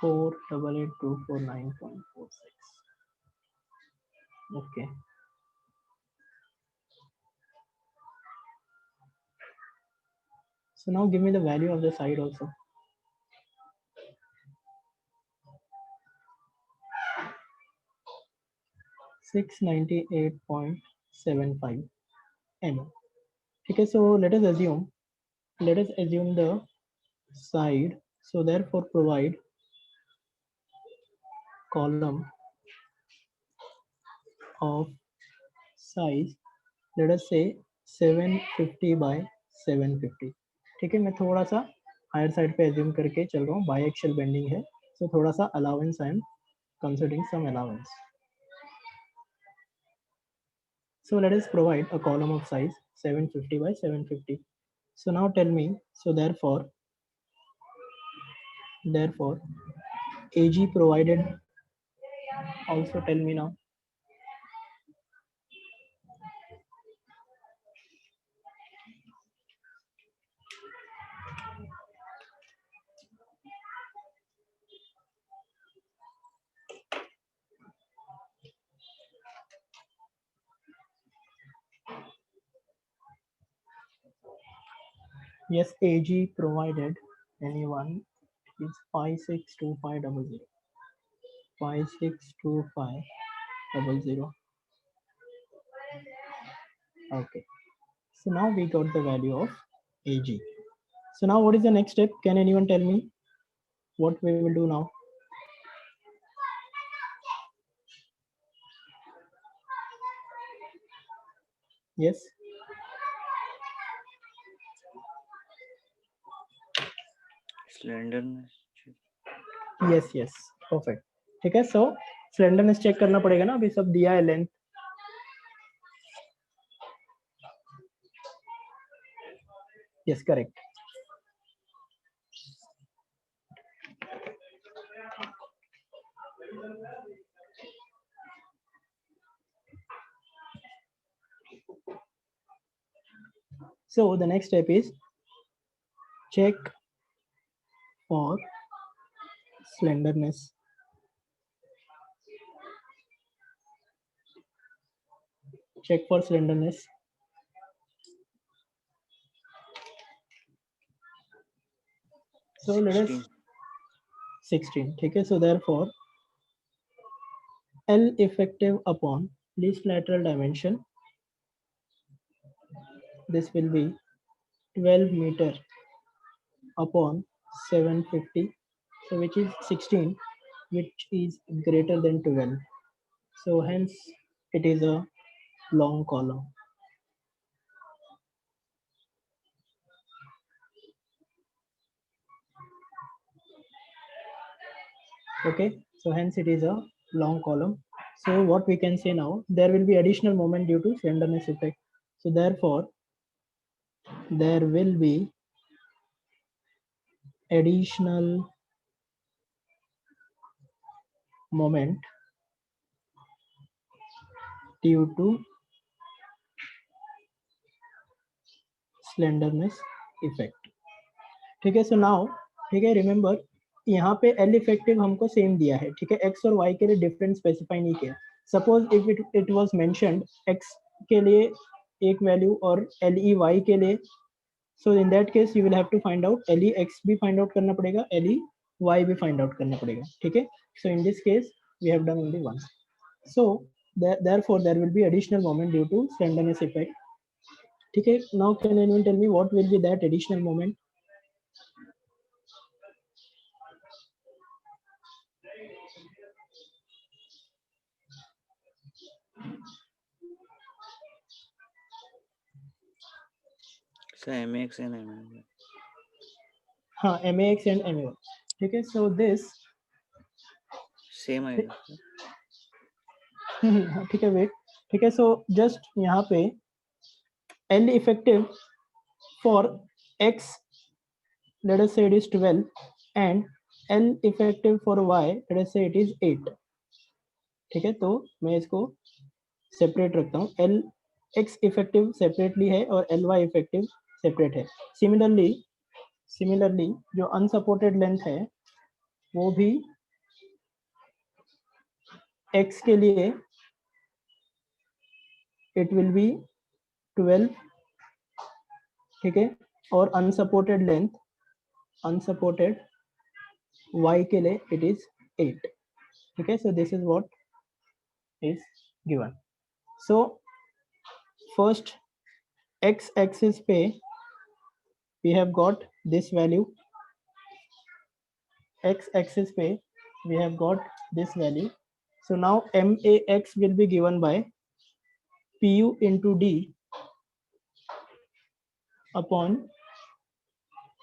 488,249.46. Okay. So now give me the value of the side also. 698.75 mm. Okay, so let us assume the side. So therefore provide column of size, let us say 750 by 750. ठीक है, मैं थोड़ा सा higher side पे assume करके चल रहा हूँ, बाई एक्शियल बेंडिंग है, so थोड़ा सा allowance I am considering some allowance. So let us provide a column of size 750 by 750. So now tell me, so therefore AG provided, also tell me now. Yes, AG provided, anyone, is 562500. 562500. Okay. So now we got the value of AG. So now what is the next step? Can anyone tell me what we will do now? Yes. Slenderness. Yes, perfect. ठीक है, so slenderness check करना पड़ेगा ना, अभी सब दिया है length. Yes, correct. So the next step is check for slenderness. Check for slenderness. So let us 16. ठीक है, so therefore L effective upon least lateral dimension, this will be 12 meter upon 750, so which is 16, which is greater than 12, so hence it is a long column. Okay, so hence it is a long column. So what we can say now, there will be additional moment due to slenderness effect, so therefore there will be additional moment due to slenderness effect. ठीक है, so now ठीक है, remember यहाँ पे L effective हमको same दिया है, ठीक है, X और Y के लिए डिफरेंट स्पेसिफाई नहीं किया. Suppose if it was mentioned X के लिए एक वैल्यू और LE Y के लिए, so in that case you will have to find out LE X भी find out करना पड़ेगा, LE Y भी find out करना पड़ेगा, ठीक है. So in this case we have done only one. So therefore there will be additional moment due to slenderness effect. ठीक है, now can anyone tell me what will be that additional moment? So MX and MY. हाँ, MAX and MAY. ठीक है, so this same आएगा sir. ठीक है, wait, ठीक है, सो जस्ट यहाँ पे L effective for X, let us say it is 12, and L effective for Y, let us say it is 8. ठीक है, तो मैं इसको सेपरेट रखता हूँ, L X इफेक्टिव सेपरेटली है और Ly इफेक्टिव सेपरेट है। सिमिलरली जो अनसपोर्टेड लेंथ है वो भी X के लिए इट विल बी 12, ठीक है, और अनसपोर्टेड Y के लिए इट इज 8, ठीक है, so this is what is given. So first X axis पे we have got this value, X axis पे we have got this value. So now MAX will be given by PU into D upon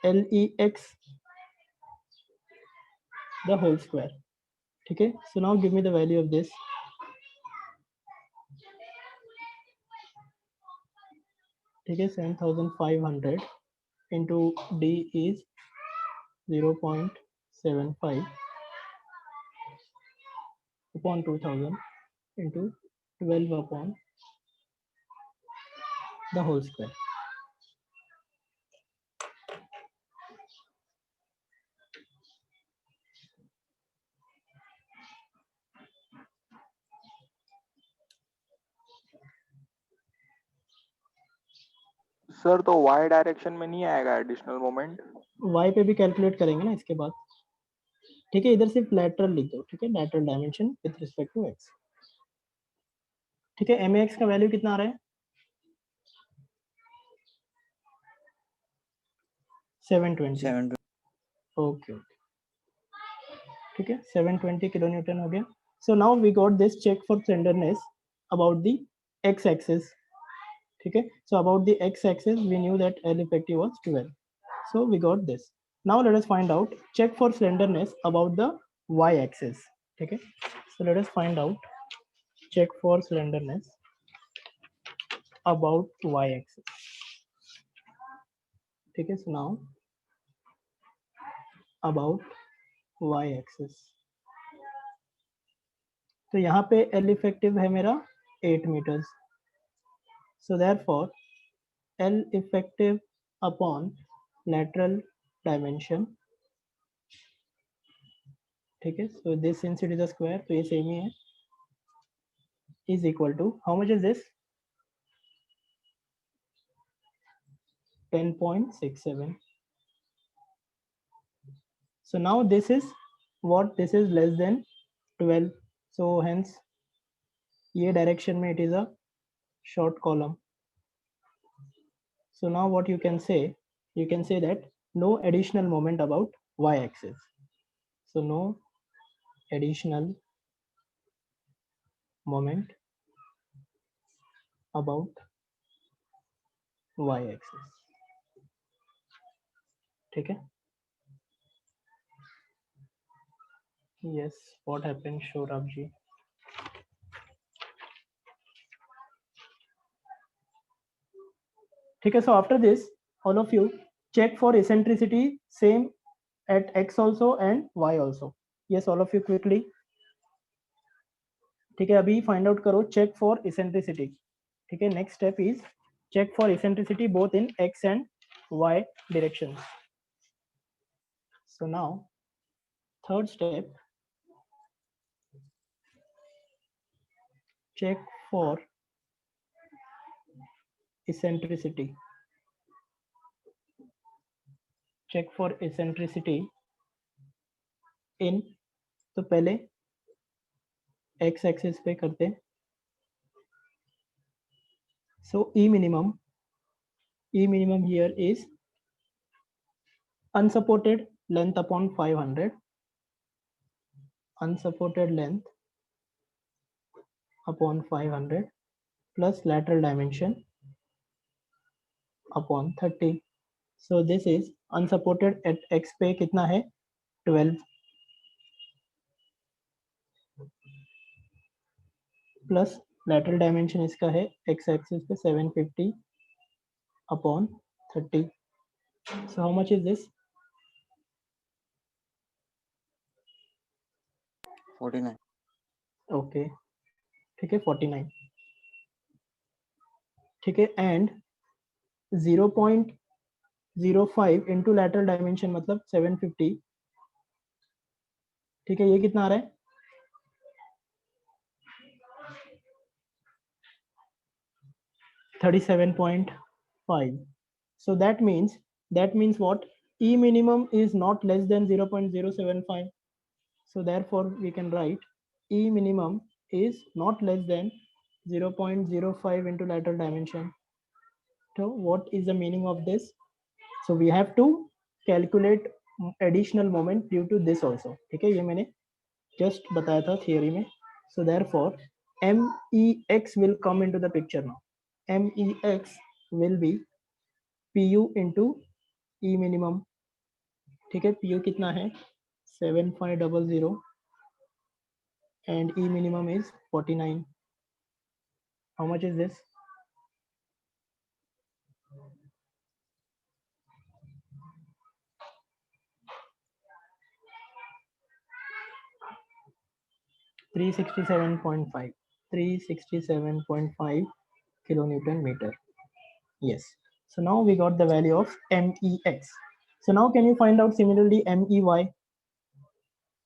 LEX the whole square. Okay, so now give me the value of this. Okay, 7500 into D is 0.75 upon 2000 into 12 upon the whole square. Sir तो y direction में नहीं आएगा additional moment? Y पे भी calculate करेंगे ना इसके बाद, ठीक है, इधर सिर्फ लैटरल लिख दो, ठीक है, lateral dimension with respect to x, ठीक है। MAX का वैल्यू कितना आ रहा है? 720। 720. ओके, ठीक है, 720 किलो न्यूटन हो गया। So now we got this check for slenderness about the x axis, ठीक है, so about the x axis we knew that L effective was 12, so we got this. Now let us find out check for slenderness about the y axis, ठीक है, so let us find out check for slenderness about y axis, ठीक है, so now about y axis, तो यहाँ पे L effective है मेरा 8 meters, so therefore L effective upon lateral dimension, ठीक है, so this since it is a square तो ये सेम ही है, is equal to how much is this? 10.67. So now this is what, this is less than 12, so hence ये direction में it is a short column. So now what you can say that no additional moment about y axis, so no additional moment about y axis, ठीक है, yes, what happened Shorab ji? ठीक है, so after this all of you check for eccentricity same at x also and y also, yes, all of you quickly, ठीक है, अभी find out करो check for eccentricity, ठीक है, next step is check for eccentricity both in x and y direction. So now third step, check for eccentricity, check for eccentricity in, तो पहले x axis पे करते, so E minimum here is unsupported length upon 500, unsupported length upon 500 plus lateral dimension upon 30, so this is unsupported at x पे कितना है 12 plus lateral dimension इसका है x axis पे 750 upon 30. So how much is this? 49. Okay, ठीक है 49. ठीक है and 0.05 into lateral dimension मतलब 750. ठीक है ये कितना आ रहा है? 37.5. So that means what? E minimum is not less than 0.075. So therefore we can write E minimum is not less than 0.05 into lateral dimension. So what is the meaning of this? So we have to calculate additional moment due to this also. ठीक है ये मैंने just बताया था theory में. So therefore MEX will come into the picture now. MEX will be PU into E minimum. ठीक है PU कितना है 7500 and E minimum is 49. How much is this? $367.5 kilonewton meter. Yes. So now we got the value of MEX. So now can you find out similarly MEY?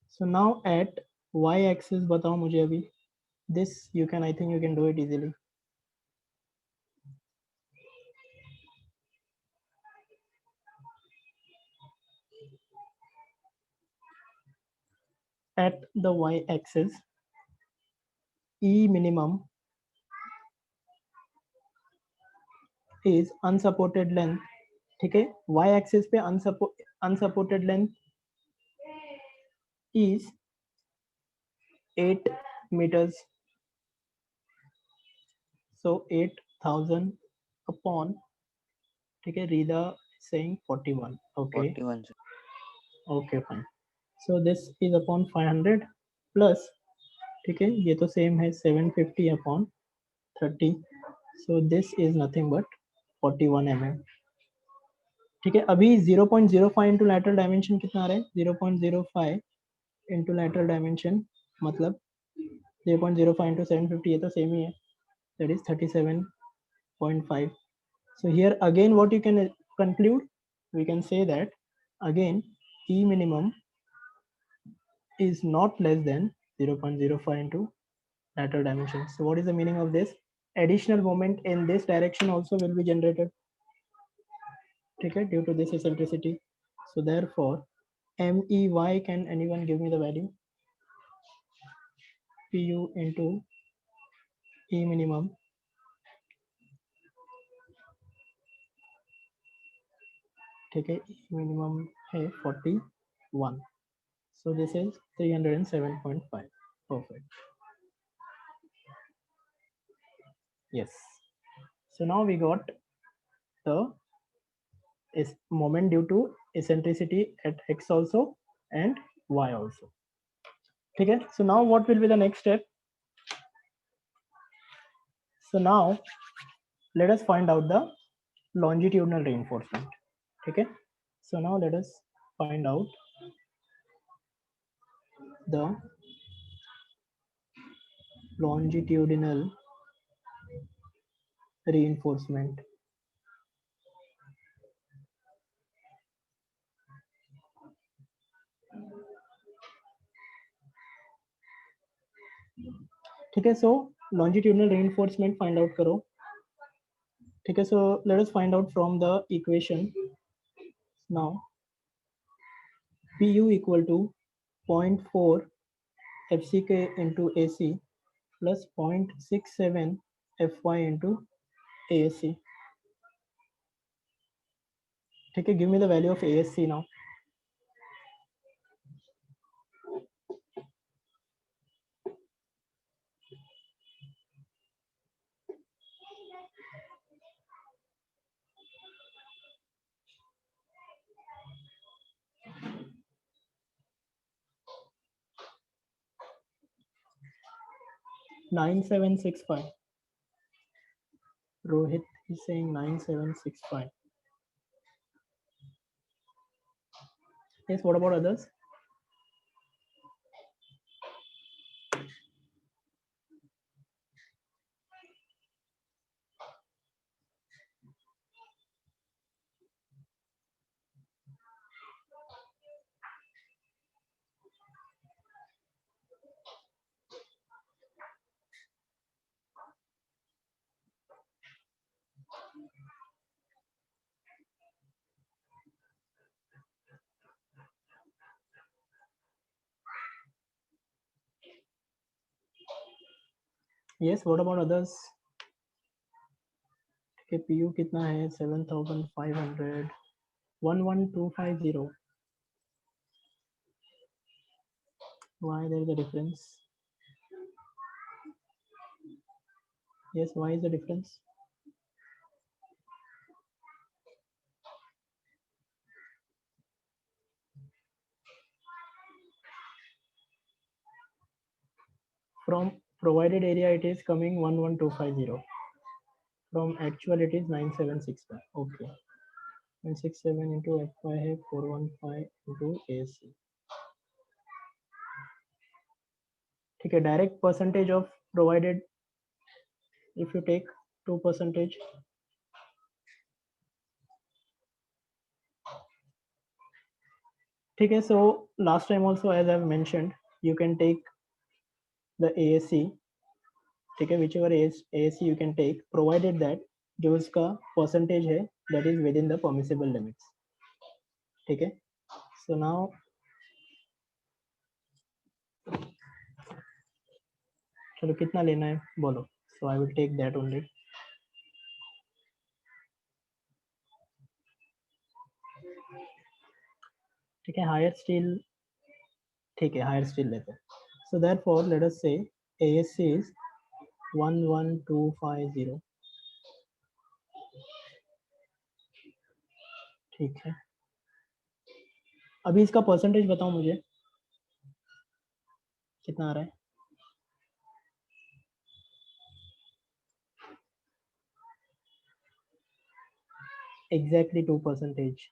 So now at y axis बताओ मुझे अभी. This you can, I think you can do it easily. At the y axis, E minimum is unsupported length. ठीक है y axis पे unsupported length is 8 meters. So 8000 upon, ठीक है Rida saying 41. Okay. 41. Sir. Okay, fine. So this is upon 500 plus, ठीक है ये तो same है 750 upon 30. So this is nothing but 41 mm. ठीक है अभी 0.05 into lateral dimension कितना आ रहा है 0.05 into lateral dimension मतलब 0.05 into 750 ये तो सेम ही है, that is 37.5. So here again what you can conclude, we can say that again E minimum is not less than 0.05 into lateral dimension. So what is the meaning of this? Additional moment in this direction also will be generated, okay, due to this eccentricity. So therefore MEY, can anyone give me the value? PU into E minimum, ठीक है E minimum है 41. So this is 307.5. Perfect. Yes. So now we got the moment due to eccentricity at x also and y also. Okay. So now what will be the next step? So now let us find out the longitudinal reinforcement. Okay. So now let us find out the longitudinal reinforcement. ठीक है so longitudinal reinforcement find out करो. ठीक है so let us find out from the equation. Now PU equal to 0.4 FCK into AC plus 0.67 FY into ASC. ठीक है give me the value of ASC now. 9765. Rohit is saying 9765. Yes, what about others? Yes, what about others? Okay, PU कितना है? 7500. 11250. Why there is a difference? Yes, why is the difference? From provided area it is coming 11250. From actual it is 9765. Okay. 167 into FY है 415 into AC. ठीक है, direct percentage of provided if you take 2%. ठीक है, so last time also as I've mentioned you can take the ASC. ठीक है, whichever ASC you can take provided that जो उसका percentage है that is within the permissible limits. ठीक है, so now चलो कितना लेना है बोलो. So I will take that only. ठीक है, हायर स्टील. ठीक है, हायर स्टील लेते हैं. So therefore let us say ASC is 11250. ठीक है, अभी इसका परसेंटेज बताओ मुझे कितना आ रहा है. एग्जैक्टली 2%.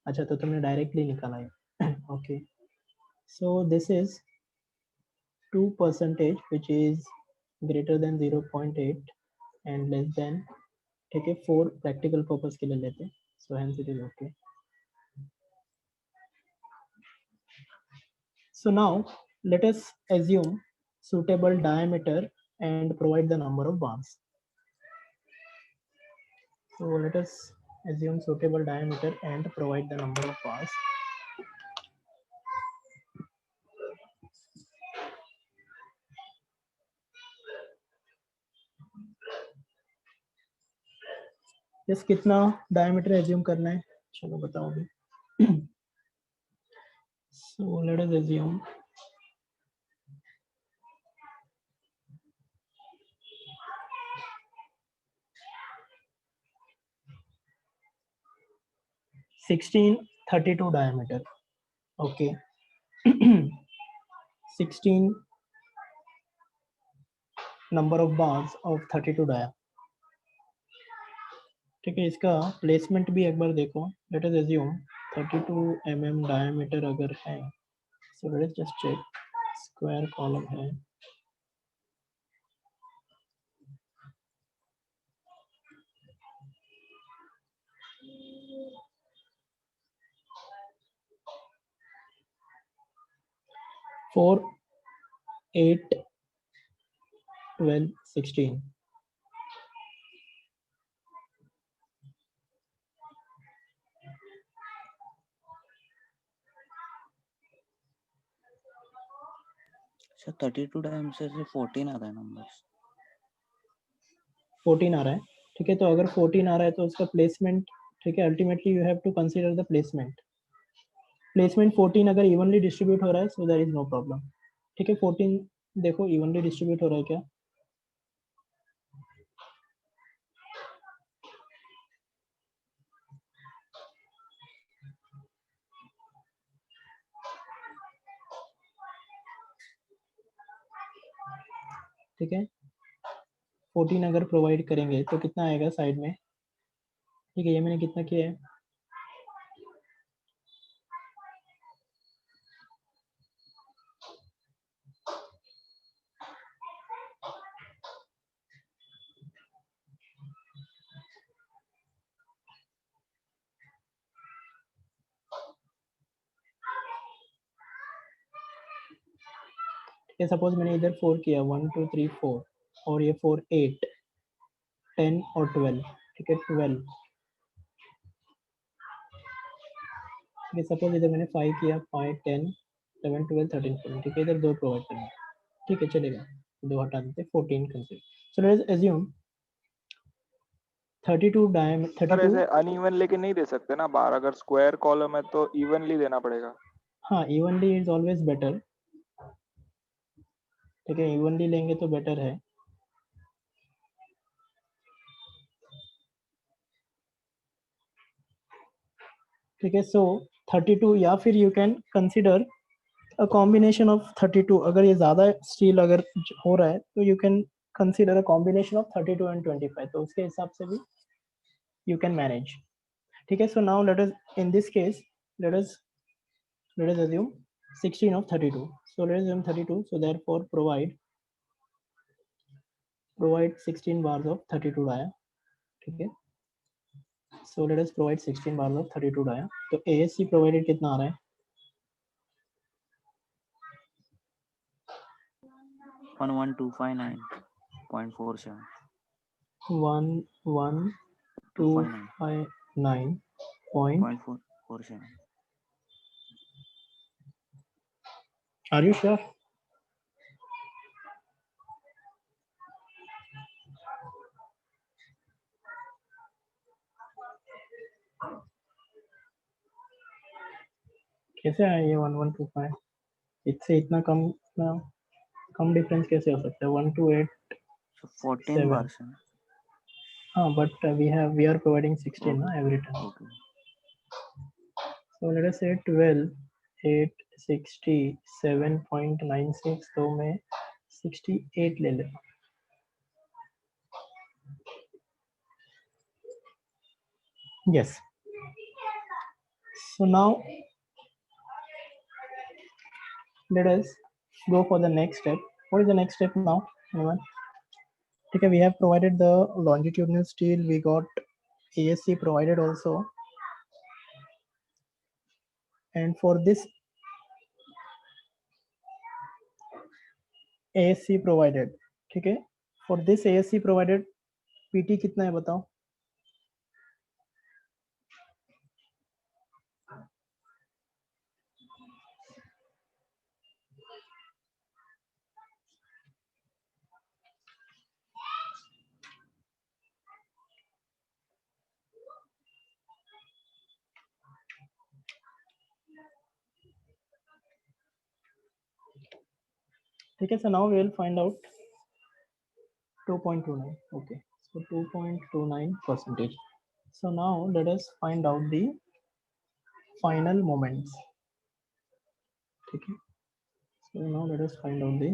अच्छा, तो तुमने डायरेक्टली निकाला है. Okay, so this is 2% which is greater than 0.8 and less than. ठीक है, 4 प्रैक्टिकल पर्पस के लिए लेते हैं. So hence it is okay. So now let us assume suitable diameter and provide the number of bars. So let us assume suitable diameter and provide the number of bars. Yes, कितना diameter assume करना है? चलो बताओ अभी. So let us assume 1632 diameter. Okay. 16 number of bars of 32 dia. ठीक है, इसका placement भी एक बार देखो. Let us assume 32 mm diameter अगर है. So let's just check. Square column है. फोर 8 12 16. अच्छा 32 टाइम्स से 14 आ रहा है नंबर्स. 14 आ रहा है. ठीक है, तो अगर 14 आ रहा है तो उसका प्लेसमेंट. ठीक है, ultimately you have to consider the placement. Placement 14 अगर इवनली डिस्ट्रीब्यूट हो रहा है so there is no problem. ठीक है, 14 देखो इवनली डिस्ट्रीब्यूट हो रहा है क्या. ठीक है 14 अगर प्रोवाइड करेंगे तो कितना आएगा साइड में, ठीक है ये मैंने कितना किया है, ये सपोज मैंने इधर 4 किया 1 2 3 4 और ये 4 8 10 और 12, ठीक है 12, ये सपोज इधर मैंने 5 किया 5 10 11 12 13 14, ठीक है इधर 2 प्रोवाइड करना, ठीक है चलेगा 2 हटा देते 14 consider. So let's assume 32 diameter sir 32, ऐसे अनइवन लेके नहीं दे सकते ना बार, अगर स्क्वायर कॉलम है तो इवनली देना पड़ेगा। हाँ इवनली इज ऑलवेज बेटर, ठीक है इवनली लेंगे तो बेटर है, ठीक है सो 32 या फिर you can consider a combination of 32, अगर ये ज़्यादा स्टील अगर हो रहा है तो you can consider a combination of 32 and 25, तो उसके हिसाब से भी यू कैन मैनेज, ठीक है so now let us in this case let us assume 16 of 32, so let us assume 32, so therefore provide 16 bars of 32 dia, ठीक है so let us provide 16 bars of 32 dia, तो ASC provided कितना आ रहा है 11259.47. 11259 point, 0.47. are you sure? कैसे आया ये 1125, इससे इतना कम डिफरेंस कैसे हो सकता है 128 So 14 7, bars. Huh? हाँ but we are providing 16 Okay. ना every time, Okay. so let us say 12 867.96, तो मैं 68 ले लेता हूँ, yes so now let us go for the next step. What is the next step now anyone? Okay, we have provided the longitudinal steel, we got ASC provided also, and for this ASC provided, ठीक है for this ASC provided PT कितना है बताओ, ठीक है so now we will find out 2.29, okay so 2.29 percentage, so now let us find out the final moments, ठीक है so now let us find out the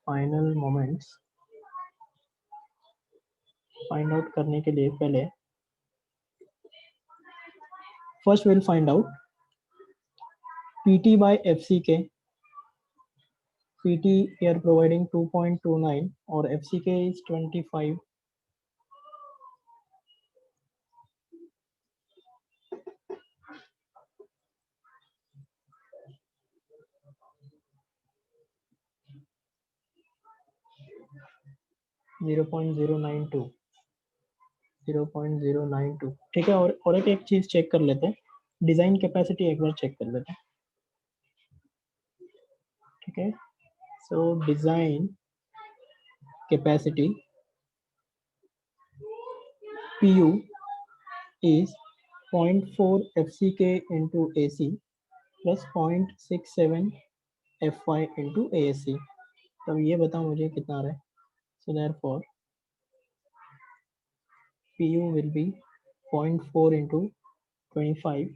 final moments, find out करने के लिए पहले first we'll find out PT by FCK, PT we are providing 2.29 or FCK is 25, zero point zero nine two, ठीक है और एक चीज चेक कर लेते हैं, डिजाइन कैपेसिटी एक बार चेक कर लेते हैं, ठीक है सो design capacity PU is 0.4 FCK into AC plus 0.67 FY into ASC, तो ये बताओ मुझे कितना आ रहा है, so therefore PU will be 0.4 into 25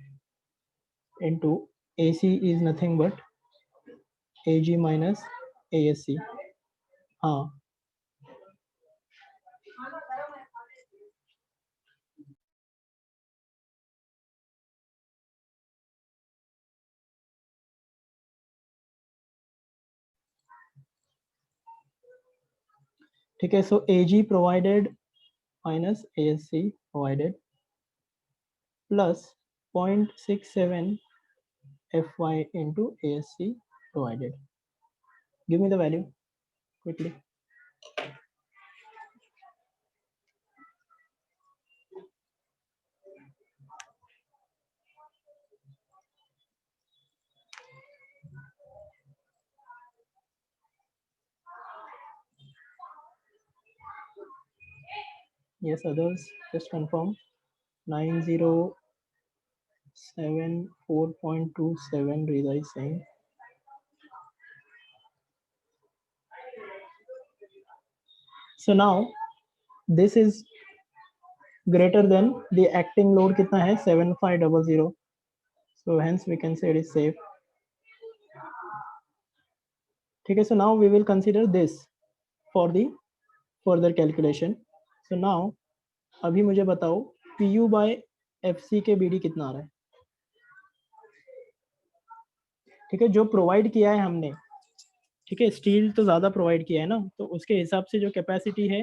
into AC is nothing but AG minus ASC, हाँ ठीक है. So AG provided minus ASC provided plus 0.67 FY into ASC provided. Give me the value quickly. Yes, others just confirm. 9074.27 Reza is saying. So now this is greater than the acting load कितना है 7500. So hence we can say it is safe. ठीक है. So now we will consider this for the further calculation. So now अभी मुझे बताओ PU by FC के BD कितना आ रहा है. ठीक है. जो प्रोवाइड किया है हमने, ठीक है, स्टील तो ज़्यादा प्रोवाइड किया है ना, तो उसके हिसाब से जो कैपेसिटी है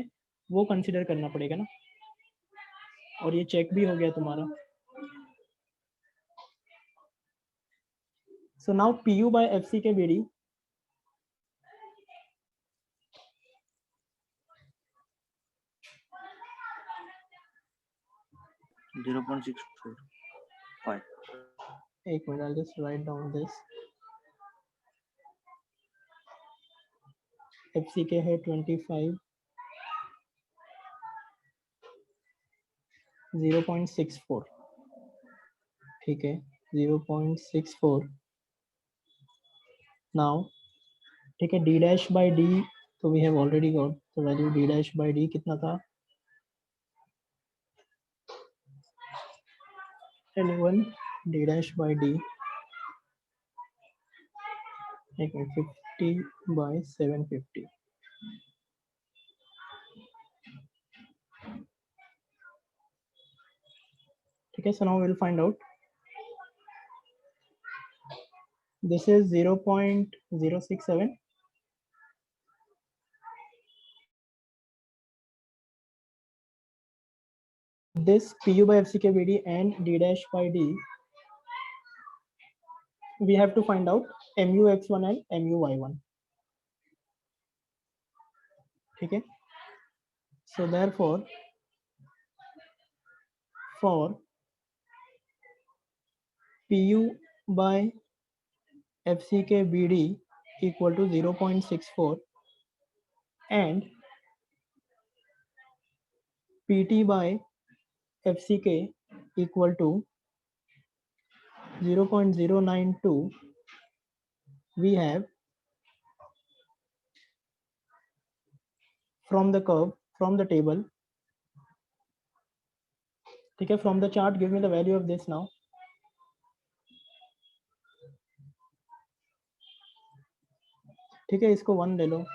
वो कंसिडर करना पड़ेगा ना. और ये चेक भी हो गया तुम्हारा. So now PU by FC के BD 0.645. एक minute, I'll just write down this. FC के है 25 0.64. ठीक है. 0.64. नाउ ठीक है, D dash by D तो we have already got the value. D dash by D कितना था? anyone D dash by D एक मिनट 50 by 750. ठीक है. So now we'll find out. This is 0.067. This PU by FC के BD and D dash by D, we have to find out MU X1 and MU Y1. ठीक है. So therefore for PU by FC के BD equal to 0.64 and PT by FC के equal to 0.092, we have from the curve, from the table. ठीक है. From the chart, give me the value of this now. ठीक है. इसको 1 ले लो.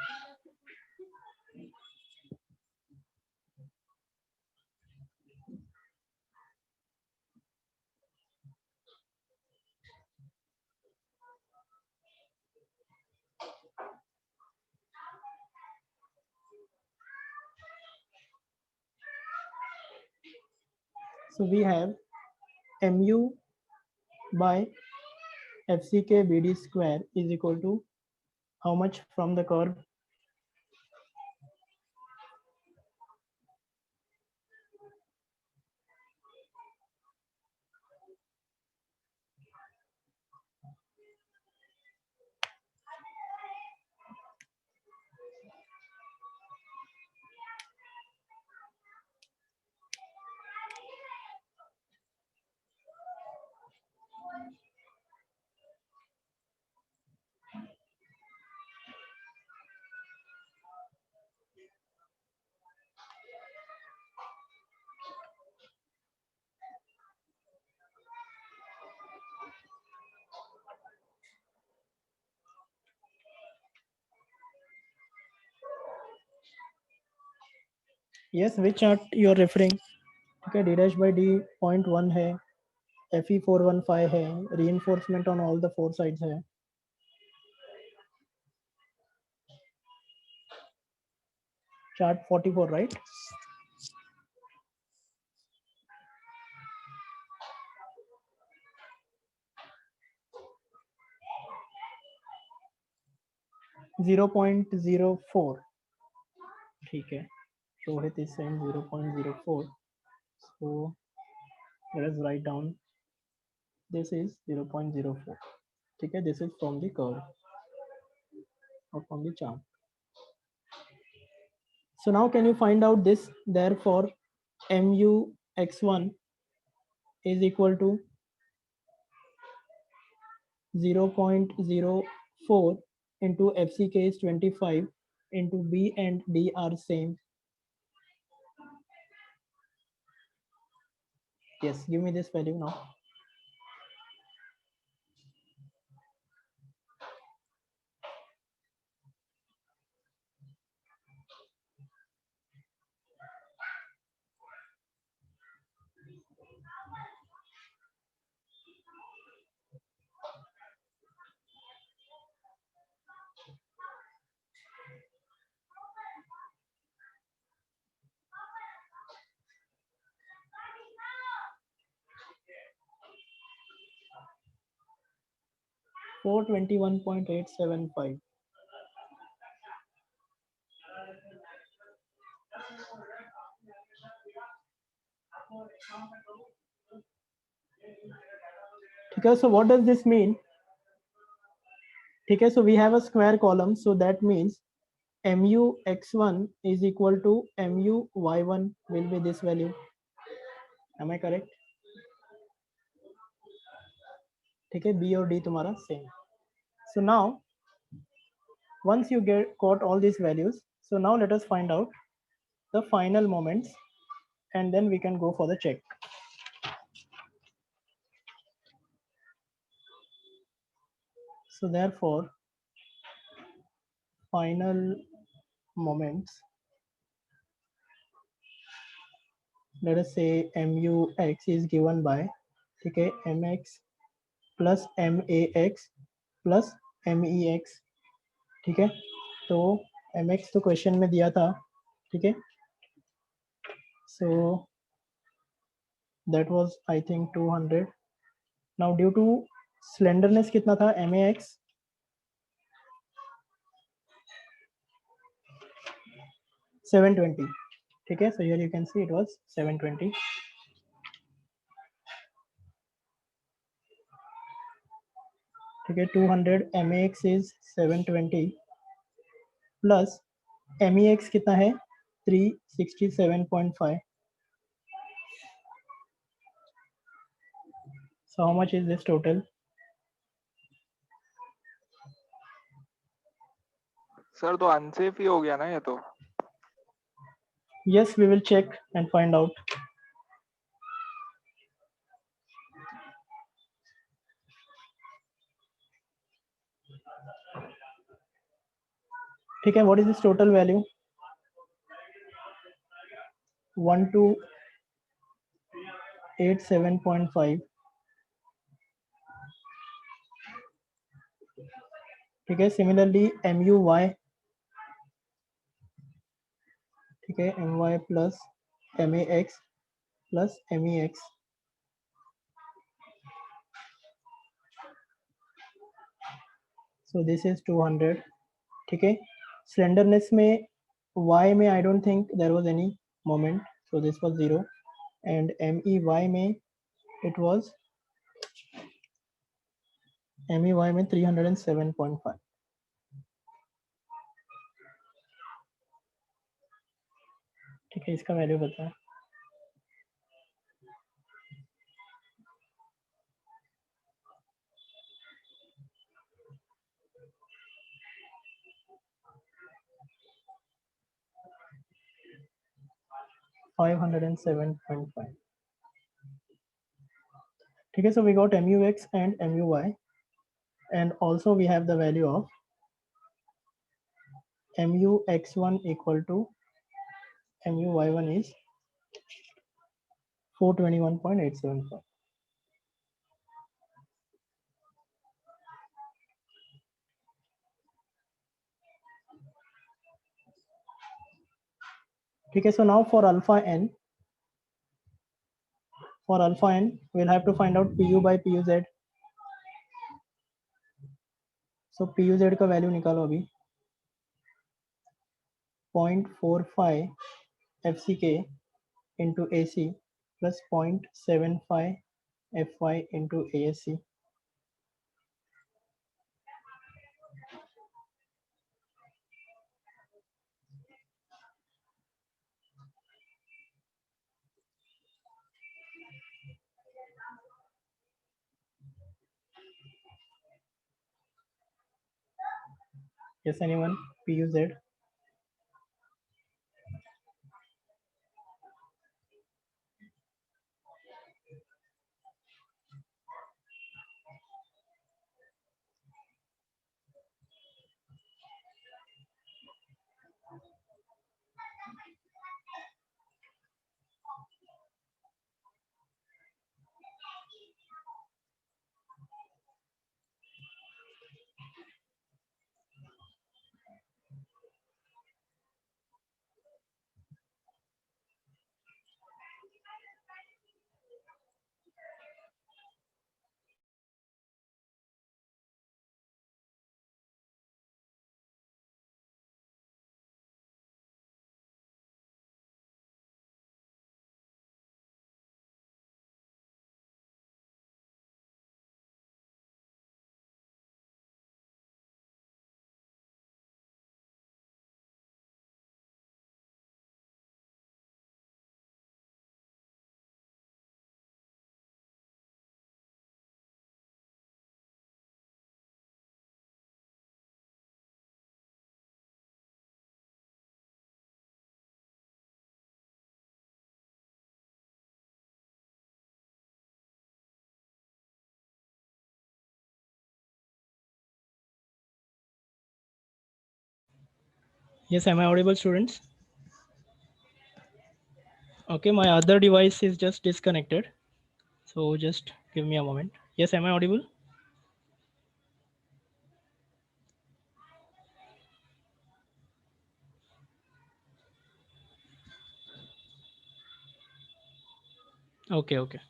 So we have MU by FC के BD square is equal to how much from the curve? Yes, which chart you are referring? ठीक है, d dash by d 0.1 है, FE 415 है, reinforcement on all the 4 sides है. Chart 44, right? .04. ठीक है. Rohit is saying 0.04. So let us write down. This is 0.04. ठीक है. This is from the curve or from the chart. So now can you find out this? Therefore, mu x1 is equal to 0.04 into FCK is 25 into B and D are same. Yes, give me this value now. $421.875. Okay, so what does this mean? Okay, so we have a square column, so that means mu x1 is equal to mu y1 will be this value. Am I correct? Okay, B or D तुम्हारा same. So now, once you got all these values, so now let us find out the final moments, and then we can go for the check. So therefore, final moments, let us say mux is given by, okay, mx plus max plus mex. ठीक है, तो mx तो question में दिया था. ठीक है, so that was I think 200. Now due to slenderness कितना था max? 720. ठीक है, so here you can see it was 720. ठीक है, 200 max is 720 plus mex कितना है 367.5. So how much is this total? Sir तो अनसेफ ही हो गया ना ये तो. Yes, we will check and find out. ठीक है, what is this total value? 1287.5. ठीक है, similarly MUY, ठीक है, MY plus MAX plus MEX. So this is 200. ठीक है, slenderness में Y में I don't think there was any moment, so this was 0, and MEY में it was MEY में 307.5. ठीक है, इसका वैल्यू बताएं. $507.5. ठीक है, so we got MUX and MUY, and also we have the value of MUX1 equal to MUY1 is 421.875. Okay, so now for alpha n, we'll have to find out PU by PUZ. So PUZ का value निकालो अभी 0.45 FCK into AC plus 0.75 FY into ASC. Yes, anyone? PUZ. Yes, am I audible, students? Okay, my other device is just disconnected. So just give me a moment. Yes, am I audible? Okay, okay.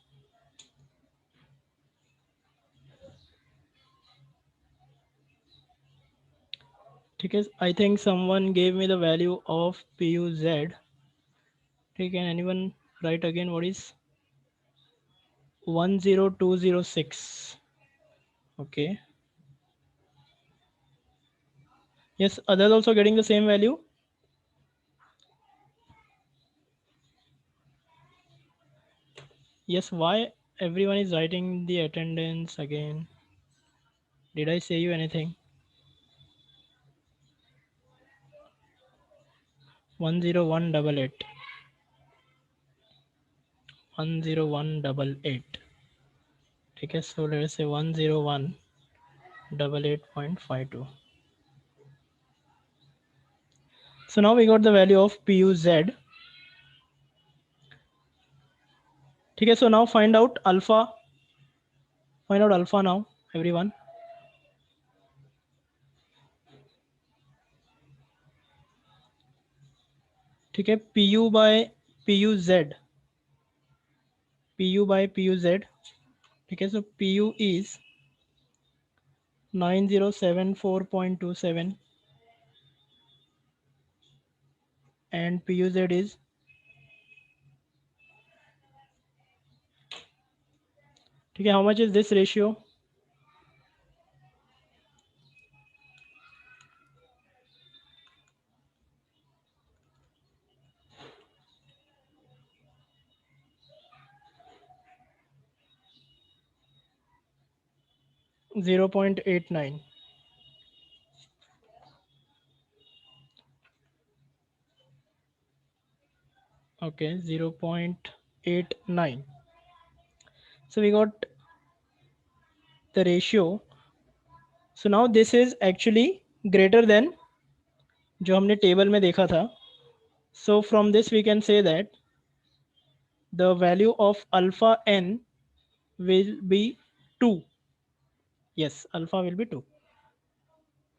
Because I think someone gave me the value of PUZ. Okay, can anyone write again what is 10206? Okay. Yes, others also getting the same value. Yes, why everyone is writing the attendance again? Did I say you anything? 10188. 10188. Okay, so let's say 10188.52. So now we got the value of PUZ. Okay, so now find out alpha. Find out alpha now, everyone. Okay, PU by PUZ. PU by PUZ. Okay, so PU is 9074.27 and PUZ is okay. How much is this ratio? .89. Okay, 0.89. So we got the ratio. So now this is actually greater than जो हमने table में देखा था So from this we can say that the value of alpha n will be 2. Yes, alpha will be 2.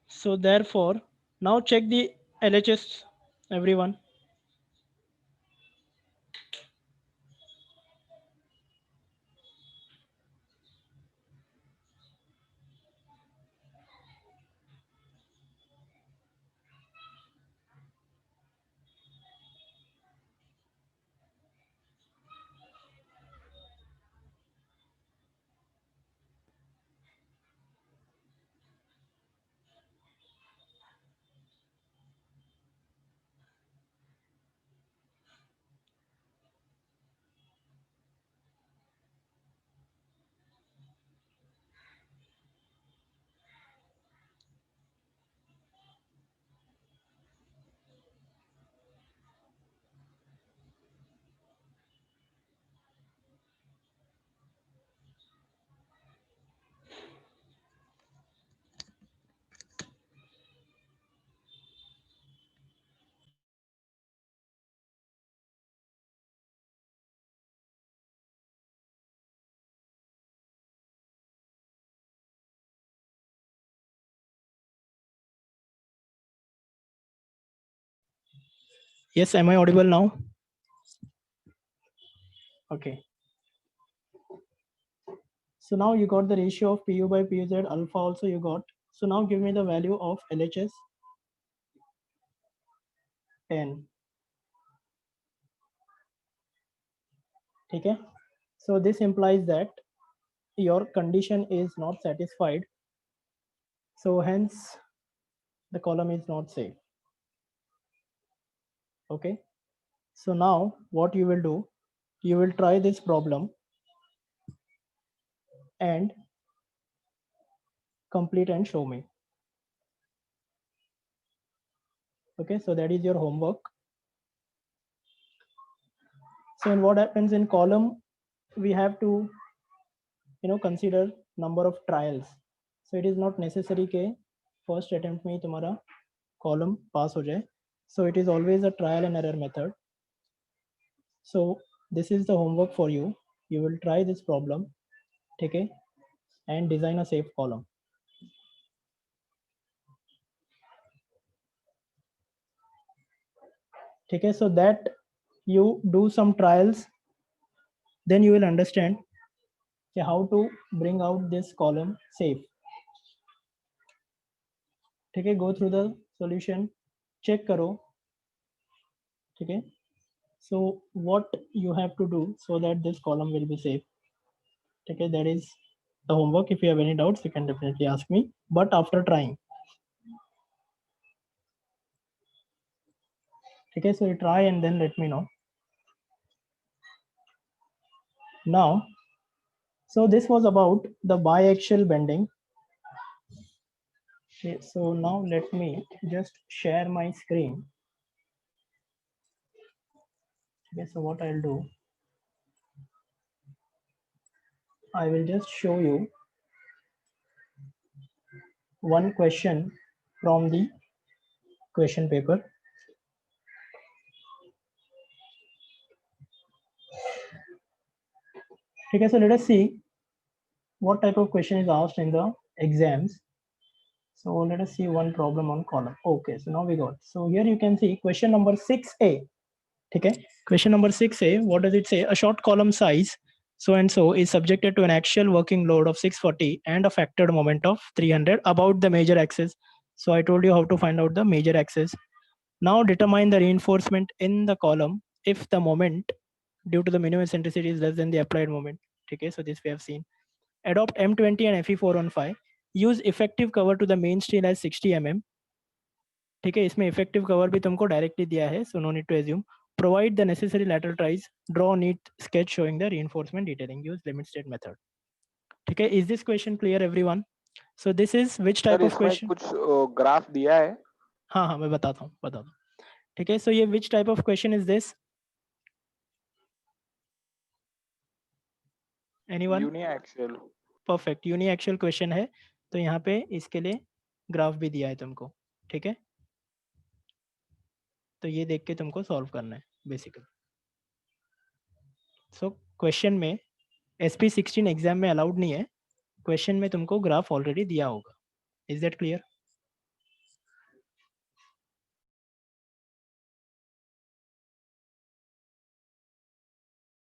So therefore, now check the LHS, everyone. Yes, am I audible now? Okay. So now you got the ratio of PU by PUZ, alpha also you got. So now give me the value of LHS 10. Okay. So this implies that your condition is not satisfied. So hence the column is not safe. Okay. So now what you will do, you will try this problem and complete and show me. Okay, so that is your homework. So in what happens in column, we have to consider number of trials. So it is not necessary के first attempt में ही तुम्हारा column pass हो जाए. So it is always a trial and error method. So this is the homework for you. You will try this problem, okay, and design a safe column. Okay, so that you do some trials, then you will understand how to bring out this column safe. Okay, go through the solution, check karo. Okay, so what you have to do so that this column will be safe. Okay, that is the homework. If you have any doubts, you can definitely ask me, but after trying. Okay, so you try and then let me know. Now, so this was about the biaxial bending. Okay, so now let me just share my screen. Okay, so what I'll do, I will just show you one question from the question paper. Okay, so let us see what type of question is asked in the exams. So let us see one problem on column. Okay, so now we got. So here you can see question number 6A. Okay, question number 6A, what does it say? A short column size so and so is subjected to an axial working load of 640 and a factored moment of 300 about the major axis. So I told you how to find out the major axis. Now determine the reinforcement in the column if the moment due to the minimum eccentricity is less than the applied moment. Okay, so this we have seen. Adopt M20 and Fe415. Use effective cover to the main steel as 60 mm. ठीक है, इसमें effective cover भी तुमको directly दिया है, so no need to assume. Provide the necessary lateral ties. Draw neat sketch showing the reinforcement detailing. Use limit state method. ठीक है, is this question clear everyone? So this is which type sir of इसमें question? कुछ graph दिया है. हाँ हाँ मैं बताता हूँ. ठीक है, so ये which type of question is this? Anyone? Uniaxial. Perfect, uniaxial question है, तो यहाँ पे इसके लिए ग्राफ भी दिया है तुमको. ठीक है, तो ये देख के तुमको सॉल्व करना है बेसिकली। सो क्वेश्चन में SP16 एग्जाम में अलाउड नहीं है, क्वेश्चन में तुमको ग्राफ ऑलरेडी दिया होगा। Is that clear?